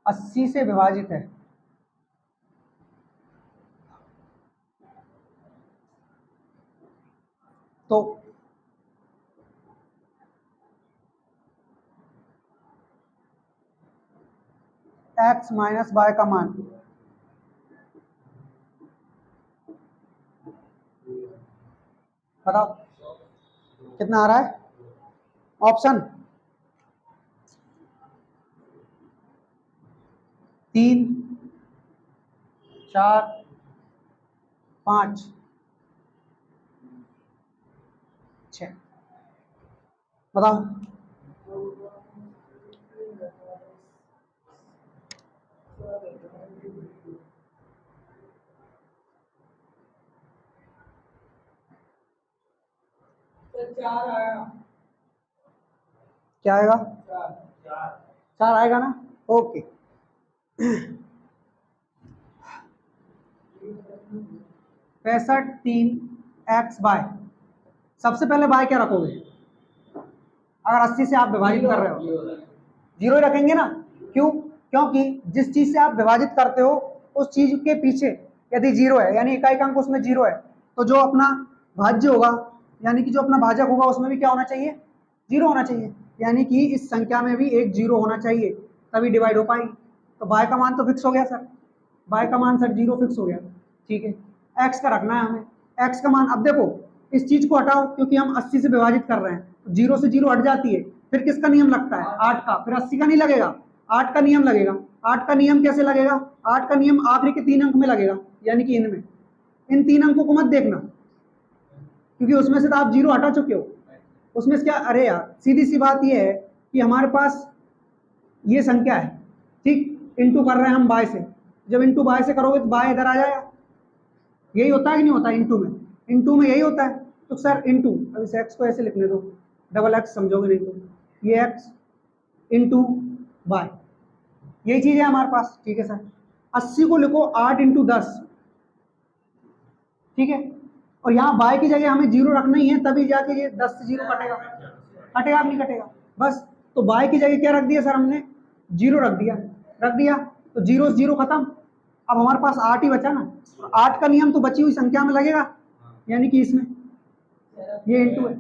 80 से विभाजित है, तो x माइनस वाई का मान बताओ कितना आ रहा है। ऑप्शन 3, 4, 5, 6 बताओ। तो 4 आया। क्या आएगा? 4 4 आएगा ना। ओके। 65 3 x बाय, सबसे पहले बाय क्या रखोगे? अगर 80 से आप विभाजित कर रहे हो, जीरो ही रखेंगे ना। क्यों? क्योंकि जिस चीज से आप विभाजित करते हो उस चीज के पीछे यदि जीरो है, यानी इकाई अंक उसमें जीरो है, तो जो अपना भाज्य होगा यानी कि जो अपना भाजक होगा उसमें भी क्या होना चाहिए? जीरो होना चाहिए। यानी कि इस संख्या में भी एक जीरो होना चाहिए, तभी डिवाइड हो पाएगी। तो बाय का मान तो फिक्स हो गया सर, बाय का मान सर जीरो फिक्स हो गया। ठीक है, एक्स का रखना है हमें। एक्स का मान, अब देखो इस चीज को हटाओ क्योंकि हम 80 से विभाजित कर रहे हैं, तो जीरो से जीरो हट जाती है, फिर किसका नियम लगता है? 8 का। फिर 80 का नहीं लगेगा, 8 का नियम लगेगा। 8 का नियम कैसे लगेगा? 8 का नियम आखिरी के 3 अंक में लगेगा, यानी कि इनमें। इन 3 अंकों को मत देखना क्योंकि उसमें से तो आप जीरो हटा चुके हो। उसमें से क्या, अरे यार सीधी सी बात यह है कि हमारे पास ये संख्या है, ठीक, इंटू कर रहे हैं हम बाय से। जब इंटू बाय से करोगे तो बाय इधर आ जाएगा। यही होता है कि नहीं होता? इंटू में, इंटू में यही होता है। तो सर इंटू, अब इस एक्स को ऐसे लिखने दो, डबल एक्स समझोगे नहीं तो ये एक्स इंटू बाय, यही चीज है हमारे पास। ठीक है सर, 80 को लिखो 8 इंटू 10, ठीक है। और यहाँ बाय की जगह हमें जीरो रखना ही है, तभी जाके ये 10 से जीरो कटेगा। कटेगा नहीं कटेगा? बस, तो बाय की जगह क्या रख दिया सर हमने? जीरो रख दिया। रख दिया तो जीरो से जीरो खत्म। अब हमारे पास 8 ही बचा ना, 8 का नियम तो बची हुई संख्या में लगेगा, यानी कि इसमें ये इंटू है।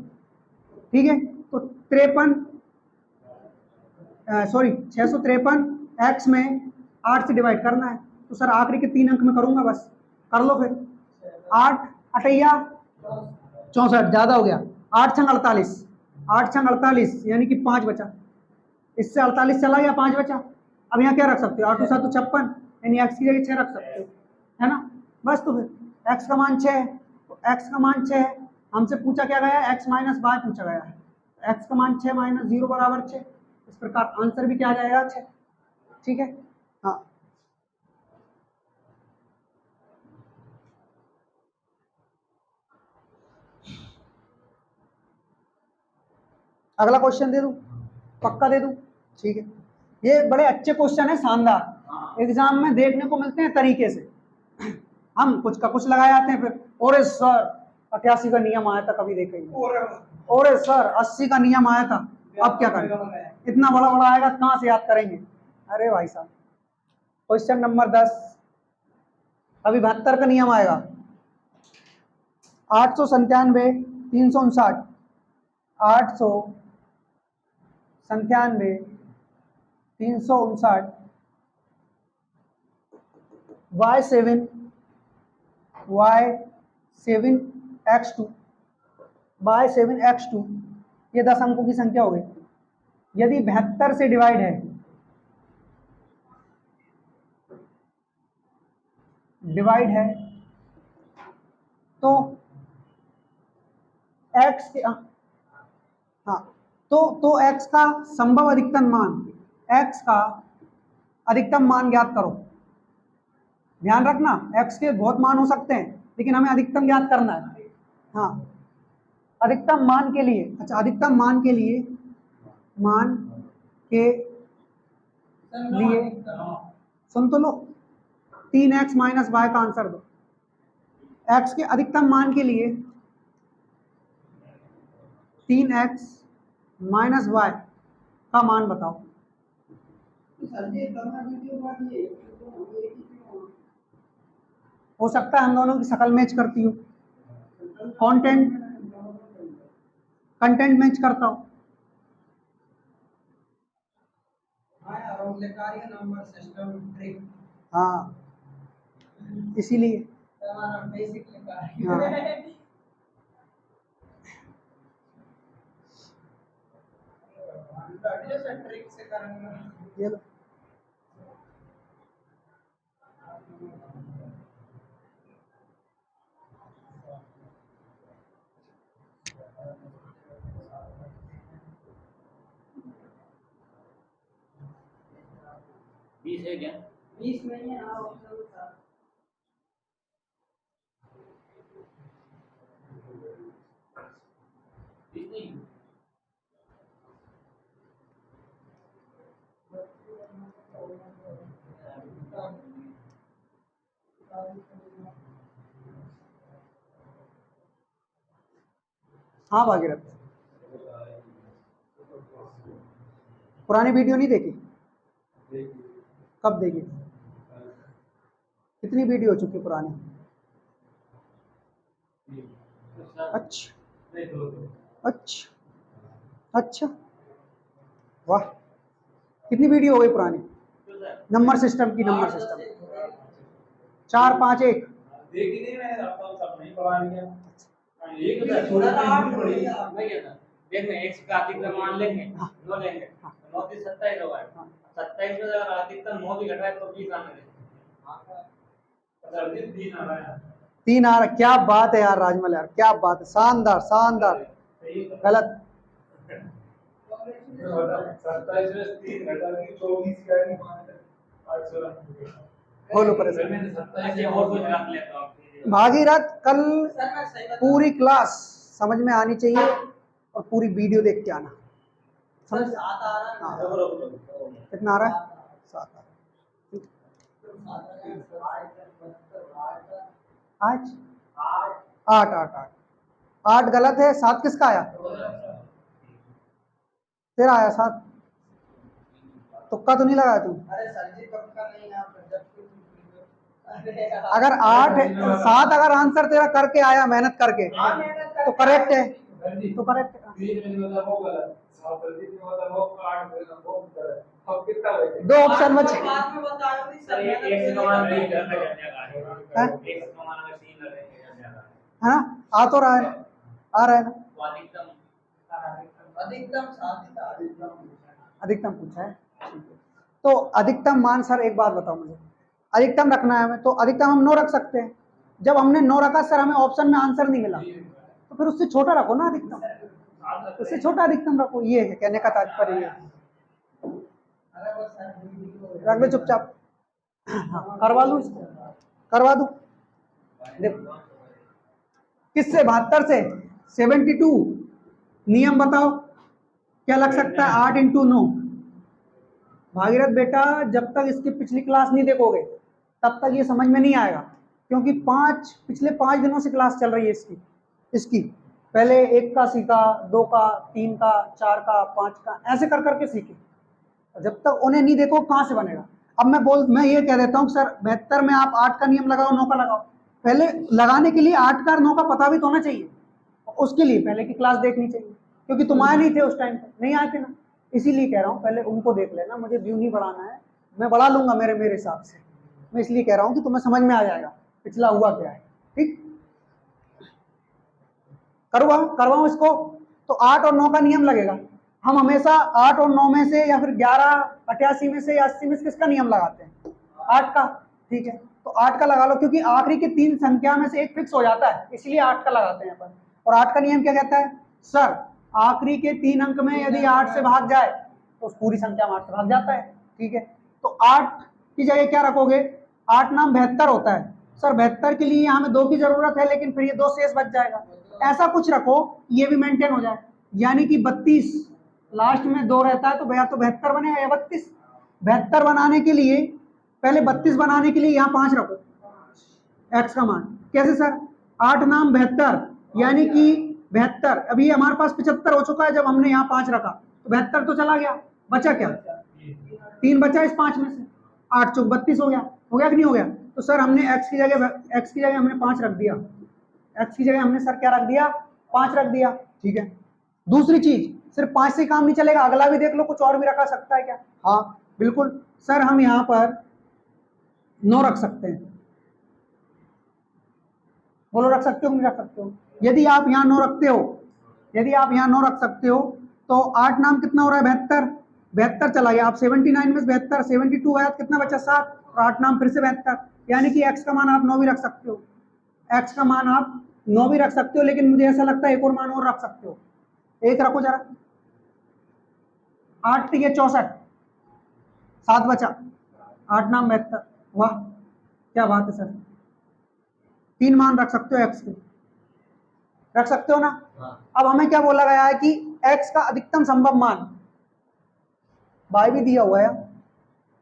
ठीक है, तो 653 एक्स में 8 से डिवाइड करना है, तो सर आखिरी के 3 अंक में करूंगा, बस कर लो फिर। 8 अठैया 64, ज्यादा हो गया। 8 छंग 48, 8 छंग 48 यानी कि 5 बचा। इससे 48 चला गया, 5 बचा। अब यहाँ क्या रख सकते हो? 8 7 56, यानी एक्स की जगह 6 रख सकते हो, है ना। बस, तो फिर एक्स का मान 6 है, तो एक्स का मान 6 है। हमसे पूछा क्या गया? एक्स माइनस वाई पूछा गया है। एक्स का मान 6 माइनस 0 बराबर 6। इस प्रकार आंसर भी क्या आ जाएगा? 6। ठीक है, हाँ। अगला क्वेश्चन दे दूं? पक्का दे दूं? ठीक है, ये बड़े अच्छे क्वेश्चन है, शानदार, एग्जाम में देखने को मिलते हैं तरीके से। हम कुछ का कुछ लगाए आते हैं, फिर ओरे सर 88 का नियम आया था, कभी देखे नहीं। ओरे सर 80 का नियम आया था, अब क्या करें? इतना बड़ा बड़ा आएगा, कहाँ से याद करेंगे? अरे भाई साहब, क्वेश्चन नंबर 10, अभी 72 का नियम आएगा। 897 359, 897 359, y7 x2, ये 10 अंकों की संख्या हो गई। यदि 72 से डिवाइड है, तो x के, हाँ, तो x का संभव अधिकतम मान, x का अधिकतम मान ज्ञात करो। ध्यान रखना, x के बहुत मान हो सकते हैं, लेकिन हमें अधिकतम ज्ञात करना है। हाँ, अधिकतम मान के लिए, अच्छा, अधिकतम मान के लिए सुन तो लो, 3x माइनस वाई का आंसर दो। x के अधिकतम मान के लिए 3x माइनस वाई का मान बताओ। सर जी करना वीडियो बात ये तो एक ही क्यों हो सकता है हम दोनों की शक्ल मैच करती हो, कंटेंट मैच करता हो। हाँ यार और लेकारिया नंबर सिस्टम ट्रिक हाँ इसीलिए हमारा बेसिक हाँ। लेकारिया बढ़िया से ट्रिक से करेंगे ये लो। बीस है क्या? 20 नहीं है हाँ ऑप्शन था बीस नहीं। हाँ भागीरथ, पुरानी वीडियो नहीं देखी? कब देखी? कितनी वीडियो हो चुकी पुरानी? अच्छा अच्छा अच्छा, वाह, कितनी वीडियो हो गई पुरानी? नंबर सिस्टम की, नंबर सिस्टम 4 5 1 देखी नहीं मैंने, अब तो सब नहीं पढ़ा लिया। एक थोड़ा छोटा आठ नहीं हो पढ़ी। गया मैं क्या था, देखना एक से अधिकतम मान लेंगे, 9 लेंगे, 9 से 27 होगा, 27 में अगर अधिकतम 9 भी घटाए तो 20 आने देंगे। सर जी 3 आ रहा है। 3 आ रहा, क्या बात है यार राजमल, यार क्या बात है, शानदार शानदार। गलत, 27 में 3 घटा के 24 का है 800। बोलो परेशान। मैंने 27 अच्छा और कुछ रख लेता हूँ। भागीरथ कल सर मैं सही बता पूरी क्लास समझ में आनी चाहिए और पूरी वीडियो देख के आना। सर समझ 7 आ रहा है हाँ। कितना आ रहा है? 7 आ रहा है। आज 8 8 8 8 गलत है, 7 किसका आया? तेरा आया 7। तुक्का तो नहीं लगाया तू? अरे सर जी पक्का नहीं है आप जब अरे अगर 8 7 अगर आंसर तेरा करके आया, मेहनत करके, हाँ, मेहनत करके तो करेक्ट है, सर जी तो करेक्ट है। 3 में मतलब वो गलत, 7 में मतलब वो 8 में वो गलत। अब कितना बचे? 2 ऑप्शन बचे। बाद में बताया नहीं सर सर ये मेहनत एक से करके कमान करना नहीं है। करना जाएगा, हैं? एक से कमान में 3 लगेंगे ज्यादा, है ना? आ तो रहा है, आ रहा है ना? तो अधिकतम अधिकतम 7 था अधिकतम पूछा है, ठीक है। तो अधिकतम मान, सर एक बात बताओ मुझे, अधिकतम रखना है हमें, तो अधिकतम हम 9 रख सकते हैं। जब हमने 9 रखा सर, हमें ऑप्शन में आंसर नहीं मिला, तो फिर उससे छोटा रखो ना अधिकतम, उससे छोटा अधिकतम रखो। ये है कहने का तात्पर्य, ये है। अरे वो सर रख दे चुपचाप। हाँ, करवा लूं इसको, करवा दूं। देखो किससे, 72 से 72, नियम बताओ क्या लग सकता है? 8 × 9। भागीरथ बेटा जब तक इसकी पिछली क्लास नहीं देखोगे तब तक ये समझ में नहीं आएगा, क्योंकि पिछले 5 दिनों से क्लास चल रही है इसकी पहले 1 का सीखा, 2 का, 3 का, 4 का, 5 का, ऐसे कर करके सीखे। जब तक उन्हें नहीं देखो कहाँ से बनेगा? अब मैं ये कह देता हूँ सर 72 में आप 8 का नियम लगाओ, 9 का लगाओ। पहले लगाने के लिए 8 का और 9 का पता भी तो होना चाहिए, उसके लिए पहले की क्लास देखनी चाहिए, क्योंकि तुम आए नहीं थे उस टाइम पे, नहीं आए थे ना, इसीलिए कह रहा हूँ पहले उनको देख लेना। मुझे व्यू नहीं बढ़ाना है, मैं बढ़ा लूंगा मेरे हिसाब से, मैं इसलिए कह रहा हूँ कि तुम्हें समझ में आ जाएगा पिछला हुआ क्या है। ठीक, करवाऊं इसको, तो 8 और 9 का नियम लगेगा। हम हमेशा 8 और 9 में से या फिर 11 88 में से या 80 में से किसका नियम लगाते हैं? 8 का। ठीक है, तो 8 का लगा लो, क्योंकि आखिरी की 3 संख्या में से एक फिक्स हो जाता है, इसलिए 8 का लगाते हैं अपन। और 8 का नियम क्या कहता है सर? आखिरी के 3 अंक में यदि 8 से भाग जाए तो उस पूरी संख्या में 8 से भाग जाता है। ठीक है, तो 8 की जगह क्या रखोगे? 8 नाम 72 होता है सर, 72 के लिए हमें 2 की जरूरत है, लेकिन फिर ये 2 शेष बच जाएगा, ऐसा कुछ रखो ये भी मेंटेन हो जाए। यानी कि 32 लास्ट में 2 रहता है, तो या तो 72 बनेगा या 32। 72 बनाने के लिए पहले 32 बनाने के लिए यहाँ 5 रखो, x का मान। कैसे सर? 8 नाम 72, यानी कि 72, अभी हमारे पास 75 हो चुका है, जब हमने यहाँ 5 रखा तो 72 तो चला गया, बचा क्या? 3 बचा इस 5 में से, 8 चौक 32 हो गया कि नहीं हो गया? तो सर हमने x की जगह हमने 5 रख दिया, x की जगह हमने सर क्या रख दिया? 5 रख दिया, ठीक है। दूसरी चीज, सिर्फ 5 से काम नहीं चलेगा, अगला भी देख लो, कुछ और भी रखा सकता है क्या? हाँ बिल्कुल सर, हम यहाँ पर 9 रख सकते हैं। बोलो रख सकते हो नहीं रख सकते हो? यदि आप यहाँ 9 रखते हो, यदि आप यहाँ 9 रख सकते हो तो 8 नाम कितना हो रहा है? 72 चला गया। आप 79 में 72, 72 आया कितना बचा? 7, और 8 नाम फिर से 72, यानी कि x का मान आप 9 भी रख सकते हो, x का मान आप 9 भी रख सकते हो, लेकिन मुझे ऐसा लगता है एक और मान और रख सकते हो। एक रखो जरा, 8 3 64, 7 बचा, 8 नाम 72। वाह क्या बात है सर, 3 मान रख सकते हो x के, रख सकते हो ना? अब हमें क्या बोला गया है कि x का अधिकतम संभव मान, y भी दिया हुआ है।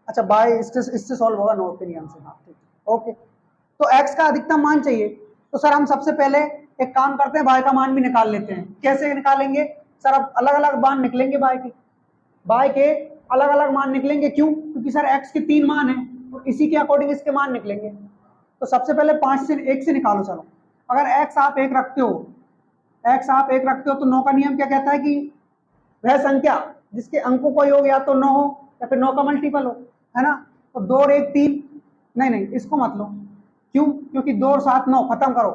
अच्छा y इससे सॉल्व होगा नोट के नियम से। हाँ ठीक, ओके। तो x का अधिकतम मान चाहिए, तो सर हम सबसे पहले एक काम करते हैं, y का मान भी निकाल लेते हैं। कैसे निकालेंगे सर? अब अलग अलग मान निकलेंगे y के अलग अलग मान निकलेंगे। क्यों? क्योंकि सर x के 3 मान है, और इसी के अकॉर्डिंग इसके मान निकलेंगे। तो सबसे पहले 5 से 1 से निकालो। चलो, अगर x आप 1 रखते हो, x आप 1 रखते हो, तो 9 का नियम क्या कहता है कि वह संख्या जिसके अंकों का योग या तो 9 हो या फिर 9 का मल्टीपल हो, है ना? तो 2 और 1 3, नहीं इसको मत लो। क्यों? क्योंकि 2 और 7 9, खत्म करो,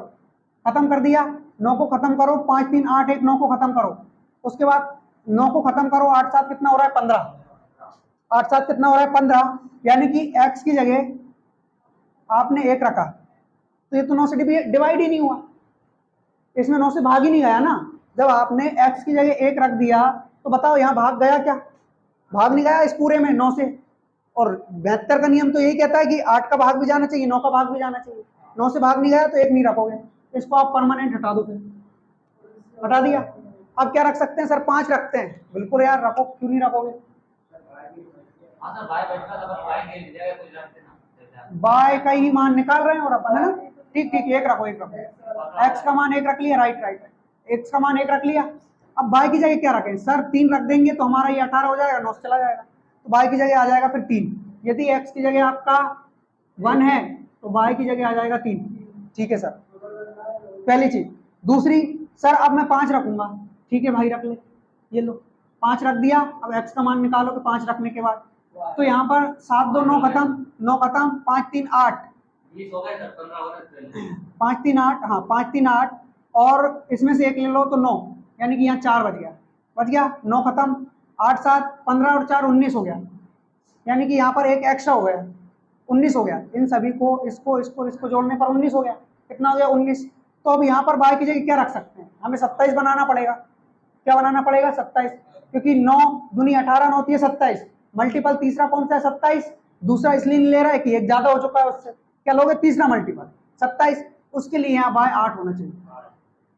खत्म कर दिया, 9 को खत्म करो, 5 3 8 1, 9 को खत्म करो, उसके बाद 9 को खत्म करो, 8 7 कितना हो रहा है? 15, 8 7 कितना हो रहा है? 15, यानी कि x की जगह आपने 1 रखा, तो ये तो 9 से डिवाइड ही नहीं हुआ, इसमें 9 से भाग ही नहीं गया ना। जब आपने x की जगह 1 रख दिया, तो बताओ यहाँ भाग गया क्या? भाग नहीं गया इस पूरे में 9 से। और 72 का नियम तो यही कहता है कि 8 का भाग भी जाना चाहिए, 9 का भाग भी जाना चाहिए। 9 से भाग नहीं गया तो 1 नहीं रखोगे, इसको आप परमानेंट हटा दो। फिर हटा दिया, अब क्या रख सकते हैं सर? 5 रखते हैं। बिल्कुल यार रखो, क्यों नहीं रखोगे? बाय का ही मान निकाल रहे हैं और अपन, है ना? ठीक ठीक, 1 रखो, 1 रखो, x का मान 1 रख लिया, राइट, x का मान 1 रख लिया। अब y की जगह क्या रखें सर? 3 रख देंगे तो हमारा ये 18 हो जाएगा, 9 से चला जाएगा, तो y की जगह आ जाएगा फिर 3। यदि x की जगह आपका 1 है तो y की जगह आ जाएगा 3। ठीक है सर, पहली चीज। दूसरी, सर अब मैं 5 रखूंगा, ठीक है भाई रख ले, ये लो 5 रख दिया। अब x का मान निकालो, तो 5 रखने के बाद तो यहाँ पर 7 2 9 खत्म, 9 खत्म, 5 3 8, 5 3 8, हाँ 5 3 8, और इसमें से 1 ले लो तो 9, यानी कि यहाँ 4 बच गया, 9 खत्म, 8 7 15 और 4 19 हो गया, यानी कि यहाँ पर एक एक्स्ट्रा हो गया, 19 हो गया। इन सभी को इसको जोड़ने पर 19 हो गया। कितना हो गया? 19। तो अब यहाँ पर y की जगह क्या रख सकते हैं? हमें 27 बनाना पड़ेगा। क्या बनाना पड़ेगा? 27, क्योंकि 9 दूनी 18, 9 है 27, मल्टीपल तीसरा कौन सा है? 27। दूसरा इसलिए नहीं ले रहा है कि एक ज्यादा हो चुका है उससे, क्या लोगे? तीसरा मल्टीपल 27, उसके लिए यहाँ y 8 होना चाहिए।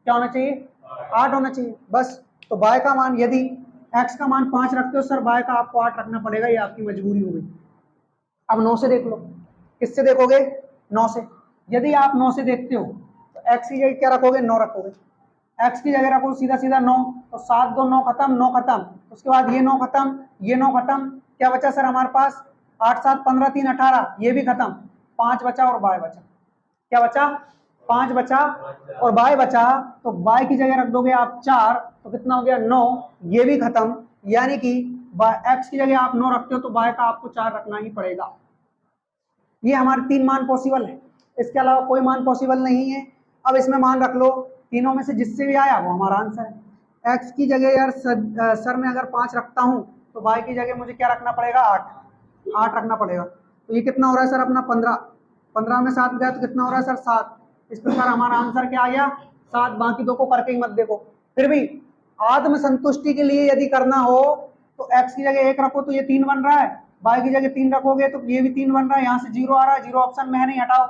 क्या होना चाहिए? 8 होना चाहिए, बस। तो y का मान, यदि x का मान 5 रखते हो सर, y का आपको 8 रखना पड़ेगा, ये आपकी मजबूरी हो गई। अब 9 से देख लो, किससे देखोगे? 9 से। यदि आप 9 से देखते हो तो x की जगह क्या रखोगे? 9 रखोगे। x की जगह रखो सीधा सीधा 9, तो 7 2 9 खत्म, 9 खत्म, उसके बाद ये 9 खत्म, ये 9 खत्म, क्या बचा सर हमारे पास? 8 7 15 3 18, ये भी खत्म, 5 बचा और y बचा। क्या बचा? 5 बचा और y बचा, तो y की जगह रख दोगे आप 4, तो कितना हो गया? 9, ये भी खत्म, यानी कि x की जगह आप 9 रखते हो तो y का आपको 4 रखना ही पड़ेगा। ये हमारे 3 मान पॉसिबल है, इसके अलावा कोई मान पॉसिबल नहीं है। अब इसमें मान रख लो, तीनों में से जिससे भी आया वो हमारा आंसर है। x की जगह यार सर मैं अगर 5 रखता हूं तो y की जगह मुझे क्या रखना पड़ेगा? 8 रखना पड़ेगा। तो ये कितना हो रहा है सर अपना? 15 में 7 गया तो कितना हो रहा है सर? 7। इस प्रकार हमारा आंसर क्या आ गया? 7। बाकी दो को करके ही मत देखो। फिर भी आत्म संतुष्टि के लिए यदि करना हो तो x की जगह 1 रखो तो ये 3 बन रहा है, y की जगह 3 रखोगे तो ये भी 3 बन रहा है, यहाँ से 0 आ रहा है, 0 ऑप्शन में है नहीं, हटाओ।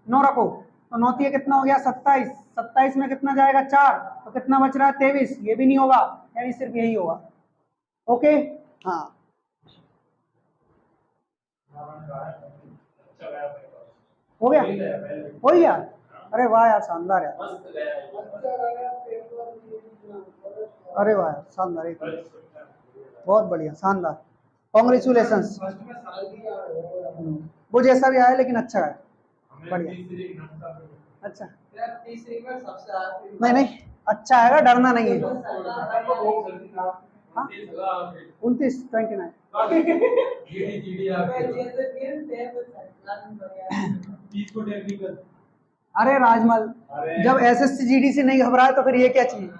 9 रखो तो 9 कितना हो गया? 27। 27 में कितना जाएगा? 4, तो कितना बच रहा है? 23। ये भी नहीं होगा, यानी सिर्फ यही होगा। ओके, हाँ हो गया, हो गया। अरे वाह यार, शानदार यार, अरे वाह शानदार, बहुत बढ़िया, शानदार। कॉन्ग्रेचुलेशंस। फर्स्ट में सरल दिया है वो जैसा भी आया लेकिन अच्छा है, हमें बढ़िया। तीसरी नक्शा पे अच्छा यार तीसरी में सबसे आखिरी नहीं नहीं अच्छा आएगा, डरना नहीं है। आपको बहुत जल्दी था। हाँ? 29,000 29 जीडी मैं आपके जैसे फिर थे तो सरकार में बढ़िया 30 को टेक्निकल। अरे राजमल, अरे। जब एसएससी जीडी से नहीं घबराए तो फिर ये क्या चाहिए।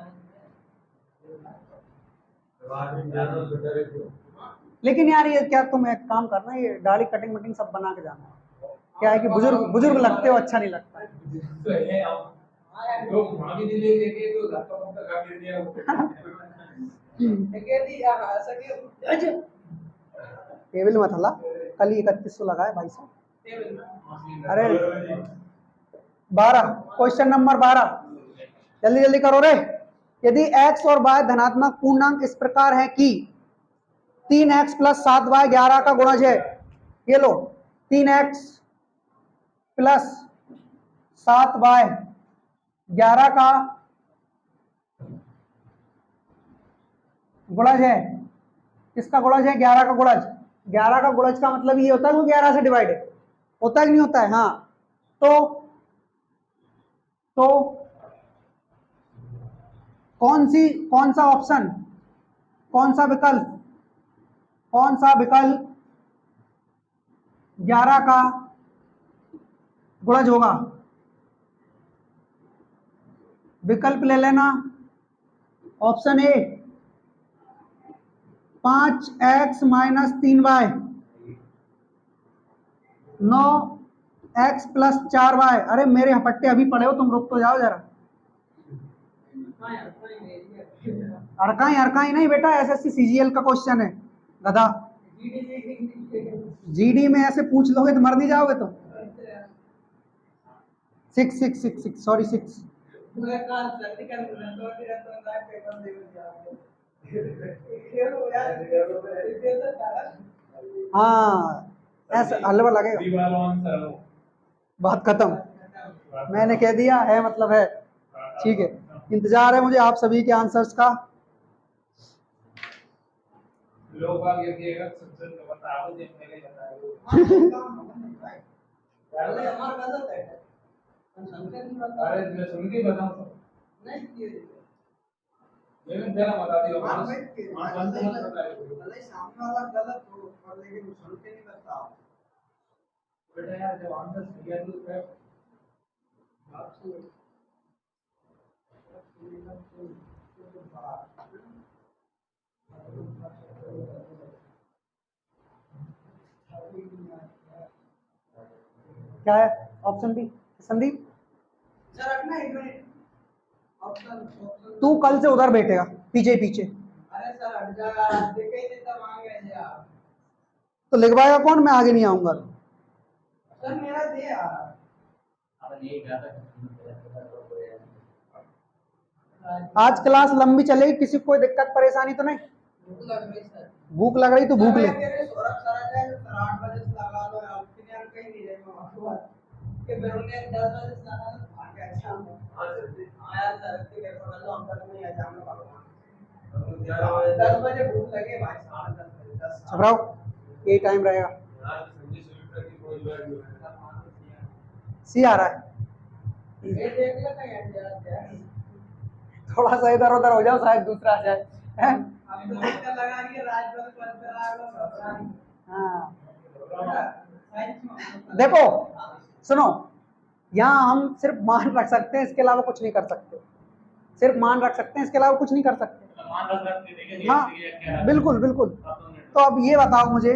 लेकिन यार ये क्या, तुम एक काम करना, ये दाढ़ी कटिंग वटिंग सब बना के जाना। क्या है कि बुजुर्ग बुजुर्ग लगते हो, अच्छा नहीं लगता है। तो है आप जो वहां भी दिले लेके तो धक्का मुक्का खा के दिया वो। कहती यार ऐसा कि अच्छा टेबल मत हला, कल ही 3100 लगा है भाई साहब। टेबल में अरे 12, क्वेश्चन नंबर 12, जल्दी जल्दी करो रे। यदि x और y धनात्मक पूर्णांक इस प्रकार है कि 3x प्लस 7y 11 का गुणज है। ये लो 3x प्लस 7y 11 का गुणज है। किसका गुणज है? 11 का गुणज। 11 का गुणज का मतलब ये होता है वो 11 से डिवाइडेड होता है कि नहीं होता है? हाँ, तो कौन सा ऑप्शन, कौन सा विकल्प 11 का गुणज होगा? विकल्प ले लेना। Option A 5x minus 3y, 9x plus 4y। अरे मेरे हपट्टे अभी पड़े हो तुम, रुक तो जाओ जरा। अरकाई नहीं बेटा, एसएससी सीजीएल का क्वेश्चन है गधा। जीडी में ऐसे पूछ लोगे तो मर नहीं जाओगे तुम। 6 सॉरी 6। हाँ ऐसा हलवा लगेगा। दीवालों सर बात खत्म, मैंने कह दिया है मतलब है। ठीक है, इंतजार है मुझे आप सभी के आंसर्स का। लोग बाग ये दिएगा सबसे बताओ जो पहले बताओ। अरे मैं सुन के बताऊं तो मैंने देना बता दिया सामने वाला गलत हो और लेकिन सुन के नहीं बताओ बेटा यार जब आंसर सही है तो फिर आपसे क्या है ऑप्शन बी? संदीप सर रखना 1 मिनट। ऑप्शन तू कल से उधर बैठेगा पीछे पीछे, अरे सर हट जा यार, देखे ही देता मांग रहे थे यार। तो लिखवाएगा कौन? मैं आगे नहीं आऊंगा। सर मेरा दे यार। आज क्लास लंबी चलेगी, किसी को कोई दिक्कत परेशानी तो नहीं? भूख लग रही सर। भूख लग रही तो भूख ले। मेरे सौरभ सर आ जाए सर 8 बजे से लगा दो यार, फिर यार कहीं नहीं रहेगा कि फिर उन्हें 10 बजे से लगा दो आ गया अच्छा हां यार सर ठीक है पकड़ लो, हम तक नहीं आ जाऊंगा भगवान 10 बजे भूख लगे भाई, 10:30 बजे 10 घबराओ, यही टाइम रहेगा। यार संजय सुल्तान की कोई बात नहीं सी आ रहा है, ये देख लेता है यार। थोड़ा सा इधर उधर हो जाओ, शायद दूसरा आ जाए हैं? हम तो इसका लगा के राजभर पर चला लो। हाँ साइंस में देखो सुनो, यहाँ हम सिर्फ मान रख सकते हैं, इसके अलावा कुछ नहीं कर सकते। सिर्फ मान रख सकते हैं, इसके अलावा कुछ नहीं कर सकते। मान रख देखिए हाँ बिल्कुल बिल्कुल। तो अब ये बताओ मुझे,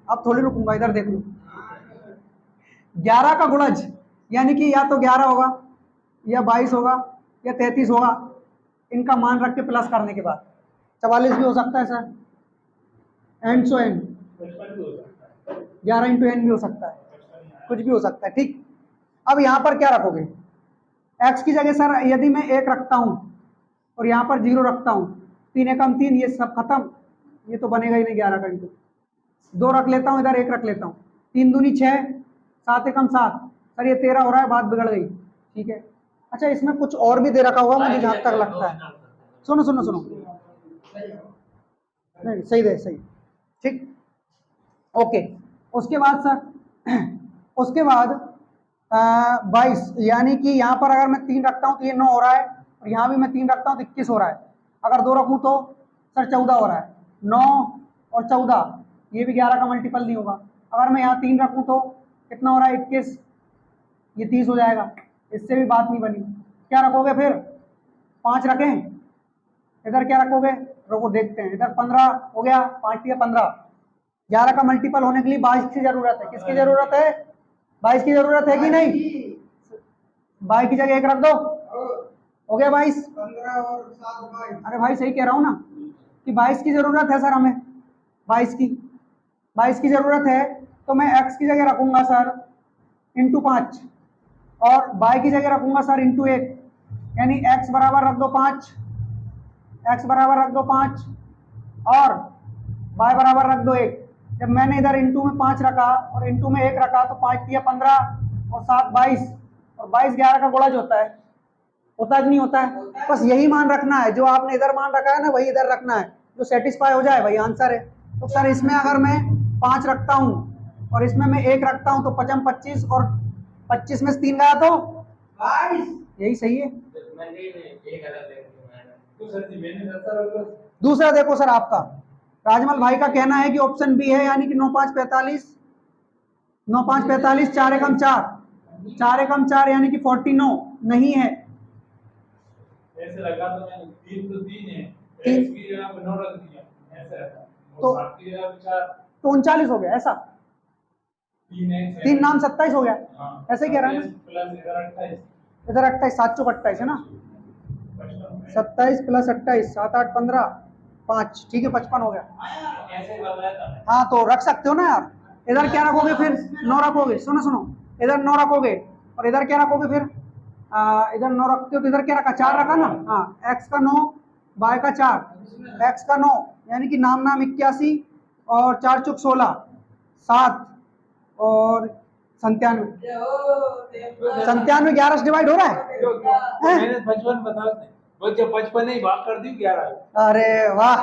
अब थोड़ी रुकूंगा, इधर देख लो। 11 का गुणज यानी कि या तो 11 होगा या 22 होगा या 33 होगा। इनका मान रख के प्लस करने के बाद 44 भी हो सकता है sir, and so and 11 into n भी हो सकता है, कुछ भी हो सकता है। ठीक, अब यहाँ पर क्या रखोगे? x की जगह सर यदि मैं 1 रखता हूँ और यहाँ पर 0 रखता हूँ, 3 एकम 3, ये सब खत्म, ये तो बनेगा ही नहीं 11 का इंटू। 2 रख लेता हूँ, इधर 1 रख लेता हूँ, 3 दूनी 6, 7 एकम 7, सर ये 13 हो रहा है, बात बिगड़ गई। ठीक है, अच्छा इसमें कुछ और भी दे रखा होगा मुझे जहाँ तक लगता है। सुनो सुनो सुनो, नहीं सही दे सही। ठीक, ओके। उसके बाद सर उसके बाद 22, यानी कि यहाँ पर अगर मैं 3 रखता हूँ तो ये 9 हो रहा है, और यहाँ भी मैं 3 रखता हूँ तो 21 हो रहा है। अगर 2 रखूँ तो सर 14 हो रहा है। 9 और 14 ये भी 11 का मल्टीपल नहीं होगा। अगर मैं यहाँ 3 रखूँ तो कितना हो रहा है 21, ये 30 हो जाएगा। इससे भी बात नहीं बनी। क्या रखोगे फिर? 5 रखें। इधर क्या रखोगे? रुको देखते हैं। इधर 15 हो गया, 5 या 15। 11 का मल्टीपल होने के लिए 22 की जरूरत है। किसकी जरूरत है? 22 की जरूरत है कि नहीं? 22 की जगह 1 रख दो, हो गया 22। 15 और 7 22। अरे भाई सही कह रहा हूँ ना कि 22 की जरूरत है सर हमें। 22 की जरूरत है, तो मैं x की जगह रखूंगा सर इंटू 5, और y की जगह रखूंगा सर इंटू 1, यानी x बराबर रख दो 5, x बराबर रख दो 5 और y बराबर रख दो 1। जब मैंने इधर इंटू में 5 रखा और इंटू में 1 रखा तो 5 दिया 15 और 7 22, और 22 11 का गुणज होता है। होता है कि नहीं होता है? बस यही मान रखना है, जो आपने इधर मान रखा है ना वही इधर रखना है, जो सेटिस्फाई हो जाए वही आंसर है। तो सर इसमें अगर मैं 5 रखता हूँ और इसमें मैं 1 रखता हूँ तो 5 25, और 25 में से 3 गया तो 22। यही सही है। तो सर जी मैंने दस्ता रखा। दूसरा देखो सर, आपका राजमल भाई का कहना है कि ऑप्शन बी है, यानी कि 9 5 45, 9 5 45, 4 एकम 4, 4 एकम 4 यानी कि 49 नहीं है। ऐसे लगा तो मैंने 3 तो 3 है, तीन। x की जगह पे 9 रख दिया, ऐसा रखा। तो- और 7 की जगह पे 4, तो 39 हो गया ऐसा। 3x 3 नाम 27 हो गया। हाँ, ऐसे ही कह रहा है ना? प्लस इधर 28, इधर 28, 7 चौक 28 है ना? 27 प्लस 28, 7 8 15 5, ठीक है 55 हो गया। ऐसे बताया था। हाँ तो रख सकते हो ना यार। इधर क्या रखोगे फिर? 9 रखोगे। सुनो सुनो, इधर 9 रखोगे और इधर क्या रखोगे फिर? इधर 9 रखते हो तो इधर क्या रखा? 4 रखा ना? हाँ, x का 9, y का 4, x का 9 यानी कि नाम 81, और 4 चौक 16, 7 और 97। 97 11 से डिवाइड हो रहा है। मैंने 55 बता दे, वो जब 55 ही भाग कर दी 11। अरे वाह,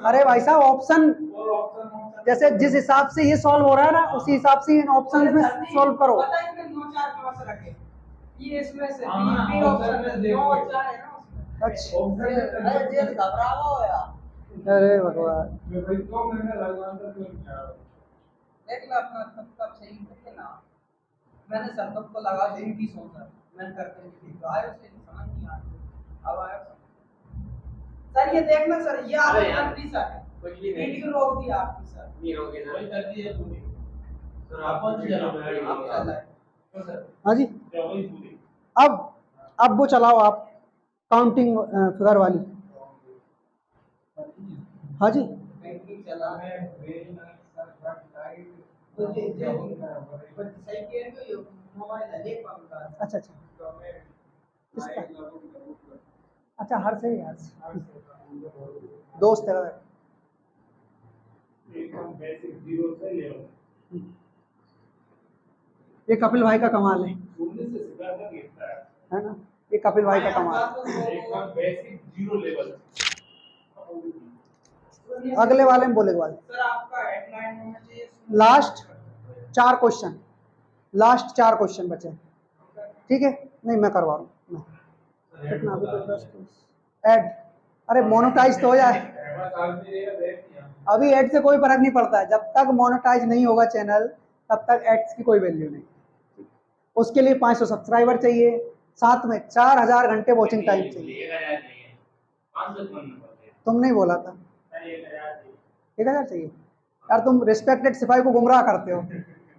अरे भाई साहब ऑप्शन और ऑप्शन जैसे जिस हिसाब से ये सॉल्व हो रहा है ना उसी हिसाब से इन ऑप्शन में सॉल्व करो। पता है इसमें 9 4 कहां से रखे? ये इसमें से हाँ, बी ऑप्शन ऑप्शन में में देखो। 9 और 4 है ना उसमें। अच्छा, अरे जेल घबरा हुआ है यार। अरे भगवान, मैं भाई तो मैंने लगवान तो क्यों क्या? देख लो अपना सब सही है ना। मैंने सब को लगा दी की सोचा मैंने करके नहीं देखा आया उससे समझ नहीं आ रहा। अब आया सर, ये देखना सर, ये अरे आपने यार, कर दी सर, कुछ भी नहीं। वीडियो रोक दी आपकी सर। नहीं रोके वही सर। कर दी है पूरी। सर आप कौन सी जगह पे आप चल रहा है तो सर हाँ जी। क्या वही पूरी। अब वो चलाओ आप काउंटिंग फिगर वाली। हाँ जी, बैंकिंग चला है तो तो जे सही कह रहे हो, मोबाइल है देख पाऊंगा। अच्छा अच्छा, किसका? अच्छा हर से ही हर्ष दोस्त है। एकदम बेसिक जीरो से ले ये कपिल भाई का कमाल है शून्य से सीधा तक गिरता है ना? ये कपिल भाई का कमाल है। है, एकदम बेसिक जीरो लेवल। अगले वाले में बोले बाद सर आपका हेडलाइन होना चाहिए लास्ट 4 क्वेश्चन, लास्ट 4 क्वेश्चन बचे, ठीक है? नहीं मैं करवा रहा हूँ मैं। कितना अभी तो 10 ऐड, अरे मोनेटाइज तो हो जाए। अभी ऐड से कोई फर्क नहीं पड़ता है, जब तक मोनेटाइज नहीं होगा चैनल तब तक एड्स की कोई वैल्यू नहीं। उसके लिए 500 सब्सक्राइबर चाहिए, साथ में 4000 घंटे वॉचिंग टाइम चाहिए। तुम नहीं बोला था 1000 चाहिए यार, तुम रिस्पेक्टेड सिपाही को गुमराह करते हो।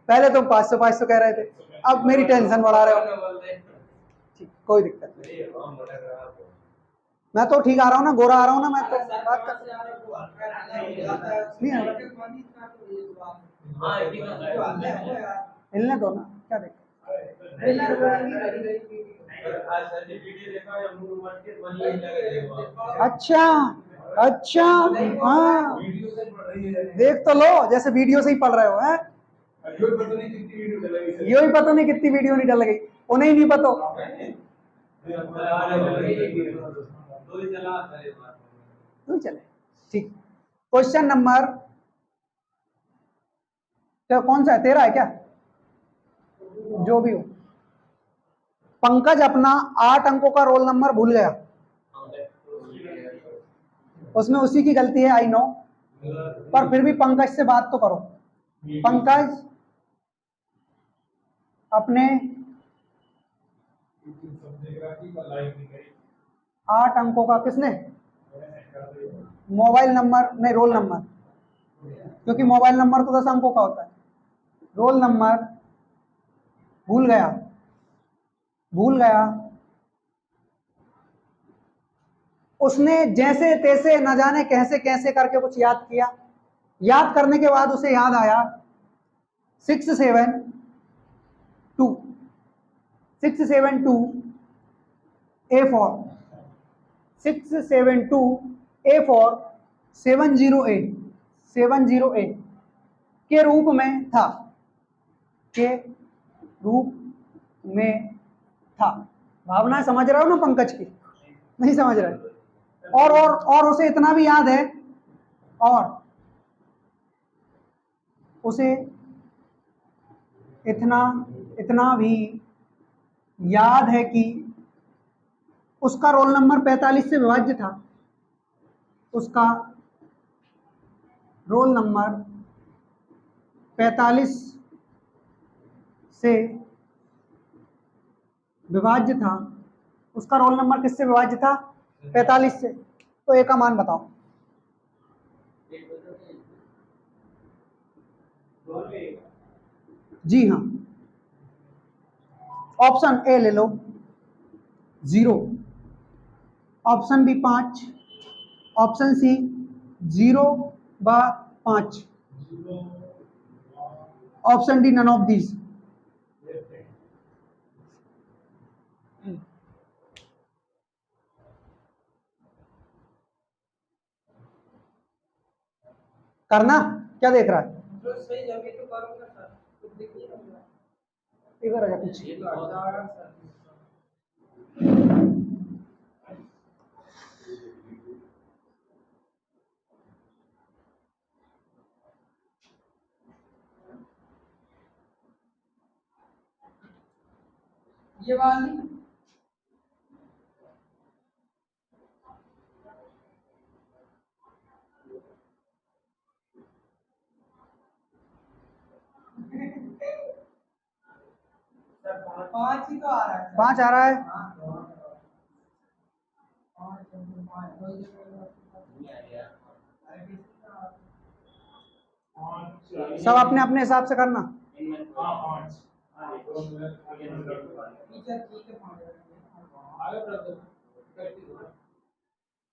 पहले तुम 500 कह रहे थे, अब मेरी टेंशन बढ़ा रहे हो। ठीक, कोई दिक्कत नहीं, मैं तो ठीक आ रहा हूँ ना, गोरा आ रहा हूँ ना, मैं तो बात कर नहीं हिलने दो ना, क्या दिक्कत? अच्छा अच्छा, हाँ देख तो लो, जैसे वीडियो से ही पढ़ रहे हो हैं। यो ही पता नहीं कितनी वीडियो नहीं डल गई, उन्हें ही नहीं पता। तो चले ठीक। क्वेश्चन नंबर क्या, कौन सा है, 13 है क्या, जो भी हो। पंकज अपना 8 अंकों का रोल नंबर भूल गया, उसमें उसी की गलती है, आई नो, पर फिर भी पंकज से बात तो करो। पंकज अपने 8 अंकों का, किसने, मोबाइल नंबर नहीं, रोल नंबर, क्योंकि मोबाइल नंबर तो 10 अंकों का होता है, रोल नंबर भूल गया, भूल गया। उसने जैसे तैसे न जाने कैसे कैसे करके कुछ याद किया, याद करने के बाद उसे याद आया 672 A4 672 A4 708 के रूप में था, के रूप में था। भावना समझ रहे हो ना पंकज की, नहीं समझ रहे? और उसे इतना भी याद है, और उसे इतना भी याद है कि उसका रोल नंबर 45 से विभाज्य था, उसका रोल नंबर 45 से विभाज्य था। उसका रोल नंबर किससे विभाज्य था? 45 से। तो ए का मान बताओ। जी हाँ, ऑप्शन ए ले लो 0, option B 5, option C 0/5, option D none of these. करना क्या देख रहा है? जो सही जगह तो करूंगा सर, कुछ देखिए ना, इधर आ जा कुछ। ये तो अच्छा सर। ये वाली सर 5 ही तो आ रहा है। 5 आ रहा है। सब अपने अपने हिसाब से करना।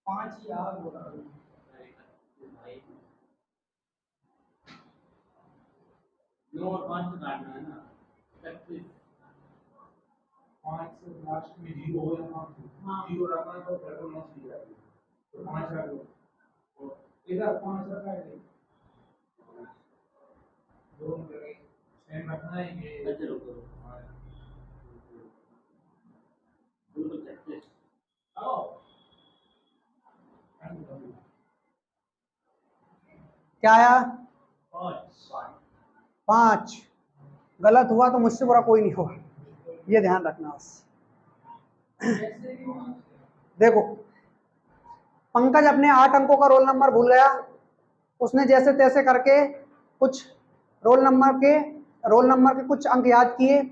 पाँच ही यार बोला। 9 और 5 को काटना है ना, 31। 5 से लास्ट में 0 हो या 0 रखना है तो पेट्रोल नॉट लिया है, तो 5 रख दो, और इधर 5 रखा है, दो में सेम रखना है। ये अच्छा रुको, 2 तो 36। आओ क्या आया? 5। 5। गलत हुआ तो मुझसे बुरा कोई नहीं होगा, ये ध्यान रखना बस। देखो, पंकज अपने 8 अंकों का रोल नंबर भूल गया। उसने जैसे तैसे करके कुछ रोल नंबर के कुछ अंक याद किए,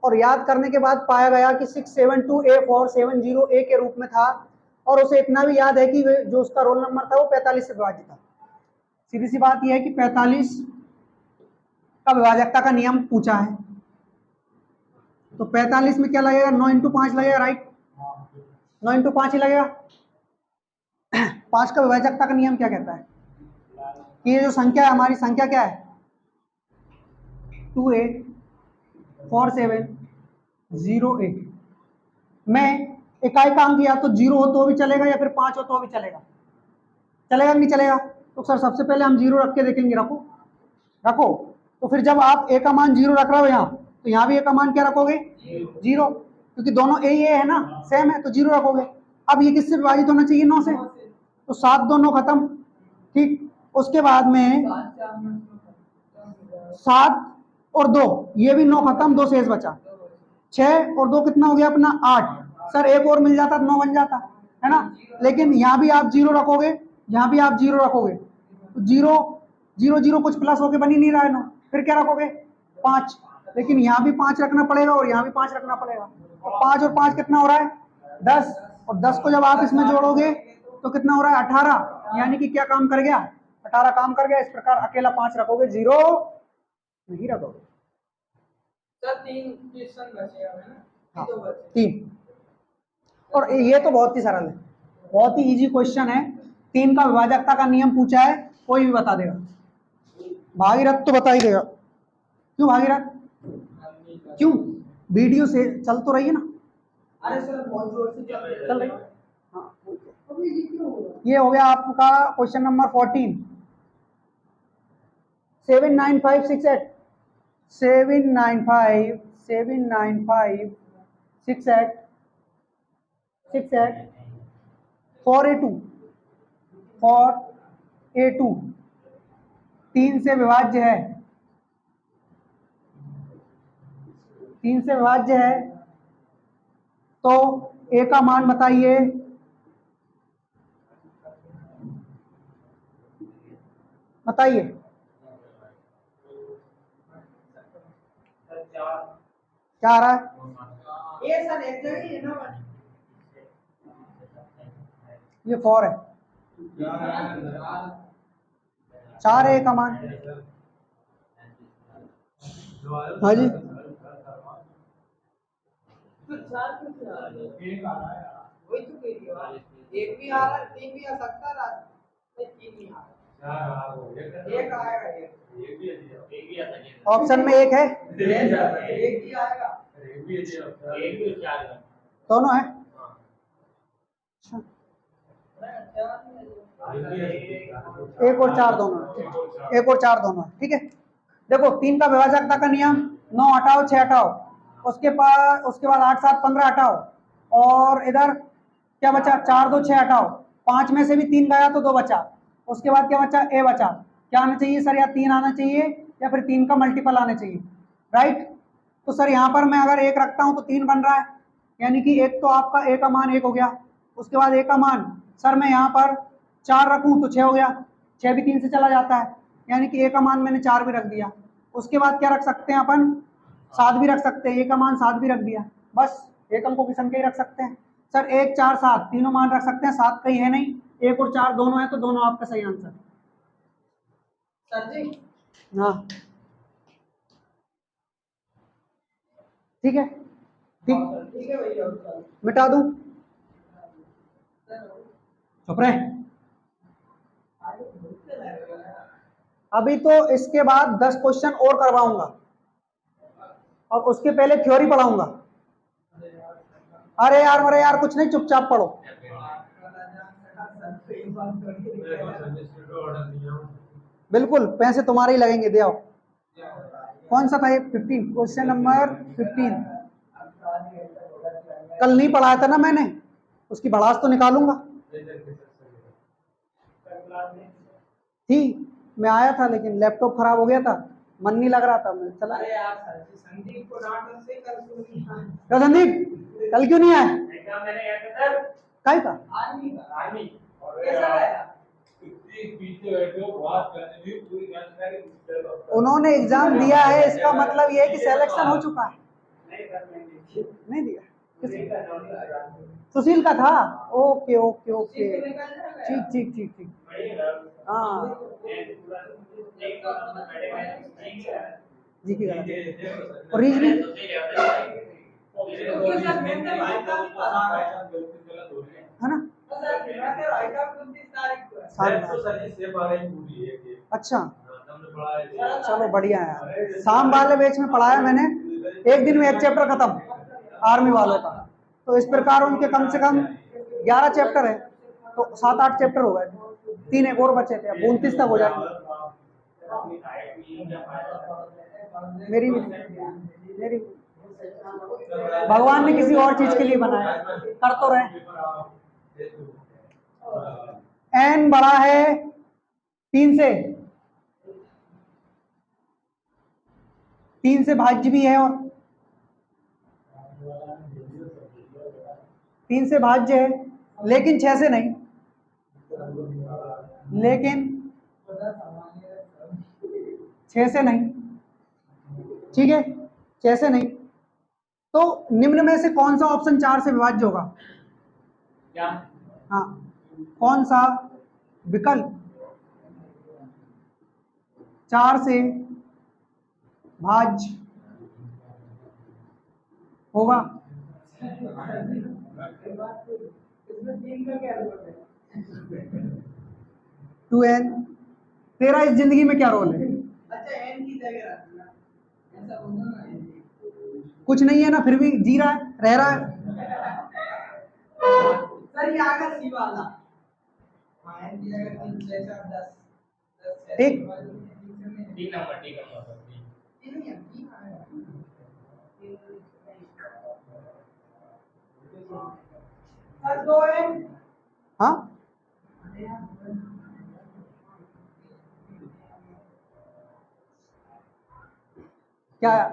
और याद करने के बाद पाया गया कि 672A470A के रूप में था, और उसे इतना भी याद है कि जो उसका रोल नंबर था वो 45 से विभाज्य था। सीधी सी बात यह है कि 45 का विभाजकता का नियम पूछा है, तो 45 में क्या लगेगा? 9 × 5 लगेगा, राइट? 9 × 5 ही लगेगा। 5 का विभाजकता का नियम क्या कहता है कि ये जो संख्या है, हमारी संख्या क्या है? 284708 में इकाई का अंक या तो 0 हो तो भी चलेगा, या फिर 5 हो तो भी चलेगा। चलेगा कि नहीं चलेगा? तो सर सबसे पहले हम 0 रख के देखेंगे। रखो। तो फिर जब आप ए का मान 0 रख रहे हो यहाँ, तो यहाँ भी ए का मान क्या रखोगे? 0, क्योंकि दोनों ए है ना, सेम है, तो 0 रखोगे। अब ये किससे विभाजित होना चाहिए? 9 से। तो 7 2 9 खत्म, ठीक। उसके बाद में 7 और 2, ये भी 9 खत्म, 2 शेष बचा, 6 और 2 कितना हो गया अपना 8। सर एक और मिल जाता तो 9 बन जाता, है ना। लेकिन यहाँ भी आप 0 रखोगे, यहाँ भी आप 0 रखोगे, तो 0 0 0 कुछ प्लस होके बन ही नहीं रहा है 9, फिर क्या रखोगे 5। लेकिन यहाँ भी 5 रखना पड़ेगा और यहाँ भी 5 रखना पड़ेगा, तो 5 और 5 कितना हो रहा है 10, और 10 को जब आप इसमें जोड़ोगे तो कितना हो रहा है 18, यानी कि क्या काम कर गया 18 काम कर गया। इस प्रकार अकेला 5 रखोगे, 0 नहीं रखोगे। सर 3 क्वेश्चन बचे हैं ना, हाँ, 2 बचे। 3, और ये तो बहुत ही सरल है, बहुत ही इजी क्वेश्चन है। 3 का विभाजकता का नियम पूछा है, कोई भी बता देगा। भागीरथ तो बता ही देगा। क्यों भागीरथ, क्यों, वीडियो से चल तो रही है ना। अरे सर बहुत जोर से चल रही है। हाँ, ये हो गया आपका क्वेश्चन नंबर 14। 79568 795 68 4A2 4A2 3 से विभाज्य है, 3 से विभाज्य है, तो A का मान बताइए। बताइए क्या आ रहा है। ये सर एक जगह ही है ना बस। ये 4 है, 4 है A का मान। हाँ जी, तो 4 क्यों आ रहा है? वही तो कह रही हो, एक भी आ रहा है, 3 भी आ सकता है, नहीं 3 नहीं आ रहा। एक आएगा, एक भी आता है। ऑप्शन में 1 है, एक ही आएगा। दोनों है। अच्छा, 1 और 4 दोनों है, 1 और 4 दोनों है, ठीक है। देखो 3 का विभाजकता का नियम, 9 हटाओ 6 हटाओ, उसके बाद 8 7 15 हटाओ, और इधर क्या बचा 4 2 6 हटाओ, 5 में से भी 3 गया तो 2 बचा, उसके बाद क्या बचा A बचा। क्या आना चाहिए सर, या 3 आना चाहिए या फिर 3 का मल्टीपल आना चाहिए, राइट। तो सर यहाँ पर मैं अगर 1 रखता हूँ तो 3 बन रहा है, यानी कि एक तो आपका A का मान 1 हो गया, उसके बाद A का मान सर मैं यहाँ पर 4 रखूँ तो 6 हो गया, 6 भी 3 से चला जाता है, यानी कि A का मान मैंने 4 भी रख दिया। उसके बाद क्या रख सकते हैं अपन, 7 भी रख सकते हैं, A का मान 7 भी रख दिया, बस एक अंकों की संख्या ही रख सकते हैं। सर 1 4 7 तीनों मान रख सकते हैं, 7 कहीं है नहीं, 1 और 4 दोनों है, तो दोनों आपका सही आंसर। सर जी हाँ ठीक है, ठीक, ठीक है भैया, मिटा दूं, चुप रहे। अभी तो इसके बाद 10 क्वेश्चन और करवाऊंगा और उसके पहले थ्योरी पढ़ाऊंगा। अरे यार कुछ नहीं, चुपचाप पढ़ो। बिल्कुल पैसे तुम्हारे ही लगेंगे, दे आओ। कौन सा था ये 15, क्वेश्चन नंबर 15 कल नहीं पढ़ाया था ना मैंने, उसकी भड़ास तो निकालूंगा। थी, मैं आया था लेकिन लैपटॉप खराब हो गया था, मन नहीं लग रहा था, मैं चला। अरे यार सर जी, संदीप को डांटने से कल क्यों नहीं आए? क्या संदीप, कल क्यों नहीं आए? एग्जाम मैंने गया था सर, काहे का? आर्मी का। आर्मी। कैसा गया? उन्होंने एग्जाम दिया है, इसका मतलब ये है कि सिलेक्शन हो चुका है। नहीं सर, मैंने नहीं दिया, सुशील का था। ओके ओके ओके, ठीक ठीक ठीक ठीक, हाँ जी की गलत और रीजनिंग है ना। सर मैं तो राइट ऑफ 29 तारीख को है। अच्छा चलो बढ़िया है, शाम वाले बैच में पढ़ाया मैंने, एक दिन में एक चैप्टर खत्म आर्मी वालों का। तो इस प्रकार उनके कम से कम 11 चैप्टर है, तो 7 8 चैप्टर हो गए, 3 एक और बचे थे, अब 29 तक हो जाएंगे। मेरी मेरी भगवान ने किसी और चीज के लिए बनाया, कर तो रहे। n बड़ा है 3 से भाज्य भी है और 3 से भाज्य है, लेकिन 6 से नहीं, लेकिन 6 से नहीं, ठीक है, 6 से नहीं। तो निम्न में से कौन सा ऑप्शन 4 से विभाज्य होगा? क्या? हाँ, कौन सा विकल्प 4 से भाज्य होगा? इसमें 3 का क्या रोल है? 2n। तेरा इस जिंदगी में क्या रोल है? अच्छा n की जगह रखना, ऐसा बोलना ना। कुछ नहीं है ना, फिर भी जी रहा है, रह रहा है। सर ये आगा सी वाला, हाँ n की जगह 3 6 4 10 ठीक। 3 नंबर ठीक है। Sir 2n। हाँ, क्या आया?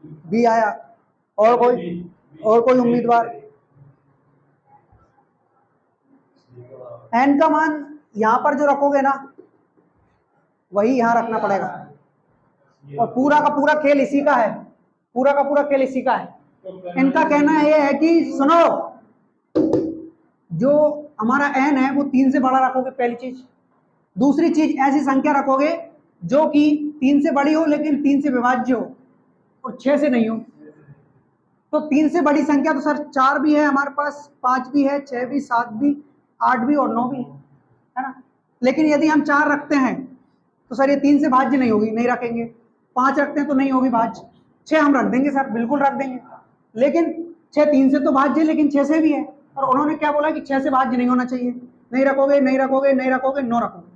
बी आया। और कोई उम्मीदवार? एन का मान यहां पर जो रखोगे ना, वही यहां रखना पड़ेगा, और पूरा का पूरा खेल इसी का है, पूरा का पूरा खेल इसी का है। इनका कहना यह है कि सुनो, जो हमारा एन है वो 3 से बड़ा रखोगे, पहली चीज। दूसरी चीज, ऐसी संख्या रखोगे जो कि 3 से बड़ी हो लेकिन 3 से विभाज्य हो और 6 से नहीं हो। तो 3 से बड़ी संख्या तो सर 4 भी है हमारे पास, 5 भी है, 6 भी, 7 भी, 8 भी और 9 भी है ना। लेकिन यदि हम 4 रखते हैं तो सर ये 3 से भाज्य नहीं होगी, नहीं रखेंगे। 5 रखते हैं तो नहीं होगी भाज्य। 6 हम रख देंगे सर, बिल्कुल रख देंगे, लेकिन 6 3 से तो भाज्य, लेकिन 6 से भी है। और उन्होंने क्या बोला कि 6 से भाज्य नहीं होना चाहिए। नहीं रखोगे, नहीं रखोगे, नहीं रखोगे, 9 रखोगे।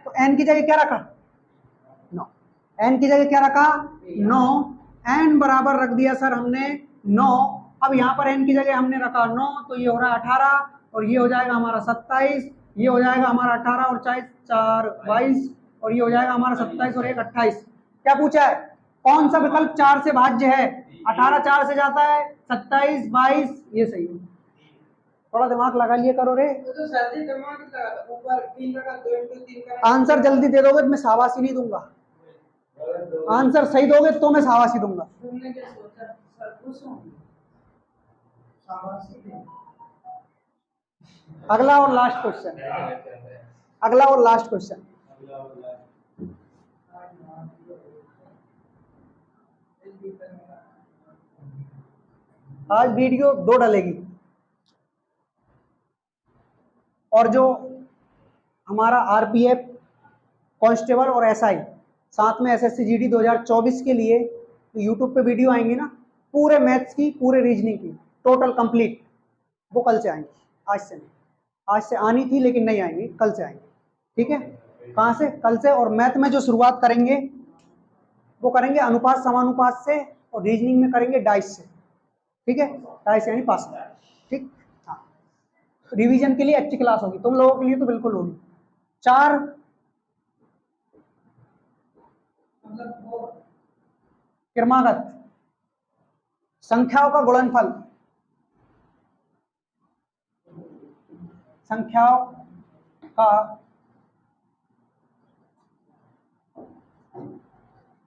तो एन की जगह क्या रखा? 9। एन की जगह क्या रखा? 9। एन बराबर रख दिया सर हमने 9। अब यहाँ पर एन की जगह हमने रखा 9, तो ये हो रहा है 18, और ये हो जाएगा हमारा 27, ये हो जाएगा हमारा 18 और 4 22, और ये हो जाएगा हमारा 27 और 1 28। क्या पूछा है? कौन सा विकल्प 4 से भाज्य है? 18 4 से जाता है, 27 22, ये सही है। थोड़ा दिमाग लगा लिए करो रे। तो सर्दी दिमाग लगा, ऊपर 3 लगा, 2 into 3 का आंसर जल्दी दे दोगे तो मैं शाबाशी नहीं दूंगा, आंसर सही दोगे तो मैं शाबाशी दूंगा। तुमने क्या सोचा सर? खुश हूं, शाबाशी दे। अगला और लास्ट क्वेश्चन, अगला और लास्ट क्वेश्चन। आज वीडियो 2 डलेगी, और जो हमारा आरपीएफ, कांस्टेबल और एसआई, साथ में एसएससी जीडी 2024 के लिए तो यूट्यूब पे वीडियो आएंगी ना, पूरे मैथ्स की, पूरे रीजनिंग की, टोटल कंप्लीट, वो कल से आएंगी, आज से नहीं। आज से आनी थी लेकिन नहीं आएंगी, कल से आएंगी, ठीक है। कहाँ से? कल से। और मैथ में जो शुरुआत करेंगे वो करेंगे अनुपात समानुपात से, और रीजनिंग में करेंगे डाइस से, ठीक है। डाइस यानी पास, ठीक। हाँ, रिवीजन के लिए अच्छी क्लास होगी, तुम लोगों के लिए तो बिल्कुल होगी। 4 क्रमागत संख्याओं का गुणनफल, संख्याओं का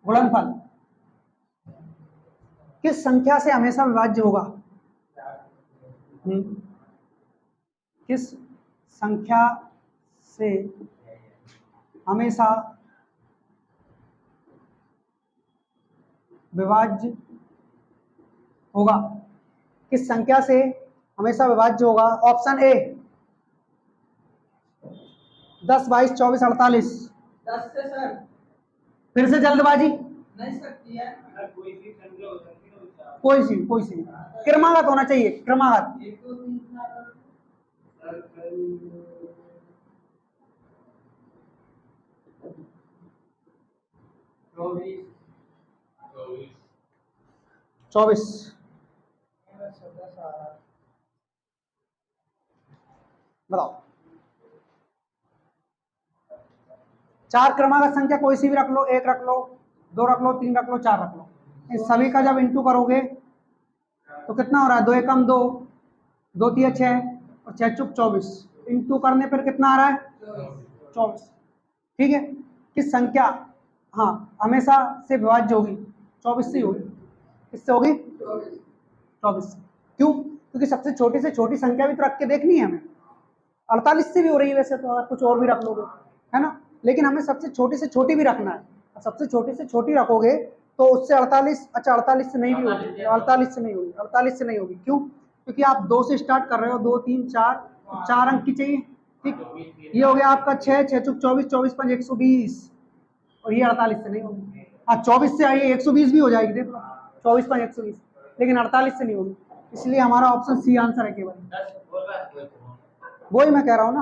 गुणनफल किस संख्या से हमेशा विभाज्य होगा? किस संख्या से हमेशा विभाज्य होगा? किस संख्या से हमेशा विभाज्य होगा? Option A 10 22 24 48। 10 से सर फिर से जल्दबाजी नहीं सकती है, कोई सी क्रमागत होना चाहिए, क्रमागत। 1 2 3 24। बताओ। 4 क्रमागत संख्या कोई सी भी रख लो, 1 रख लो, 2 रख लो, 3 रख लो, 4 रख लो, इन सभी का जब इंटू करोगे तो कितना हो रहा है, 2 एकम 2, 2 तिया 6 और 6 चुक 24, इंटू करने पर कितना आ रहा है, 24। ठीक है, किस संख्या हाँ हमेशा से विभाज्य होगी, 24 से होगी, किससे होगी, 24। क्यों, क्योंकि सबसे छोटी से छोटी संख्या भी तो रख के देखनी है हमें। 48 से भी हो रही है वैसे तो, अगर कुछ और भी रख लोगे, है ना, लेकिन हमें सबसे छोटी से छोटी भी रखना है। सबसे छोटी से छोटी रखोगे तो उससे 48, अच्छा 48 से नहीं भी होगी, 48 से नहीं होगी, 48 से नहीं होगी। क्यों, क्योंकि आप 2 से स्टार्ट कर रहे हो, 2 3 4, 4 अंक की चाहिए। ठीक, ये हो गया आपका 6 6 चुक 24, 24 5 120, और ये 48 से नहीं होगी। हाँ 24 से आइए 120 भी हो जाएगी, देख लो 24 5 120, लेकिन 48 से नहीं होगी। इसलिए हमारा ऑप्शन सी आंसर है केवल, वही मैं कह रहा हूँ ना।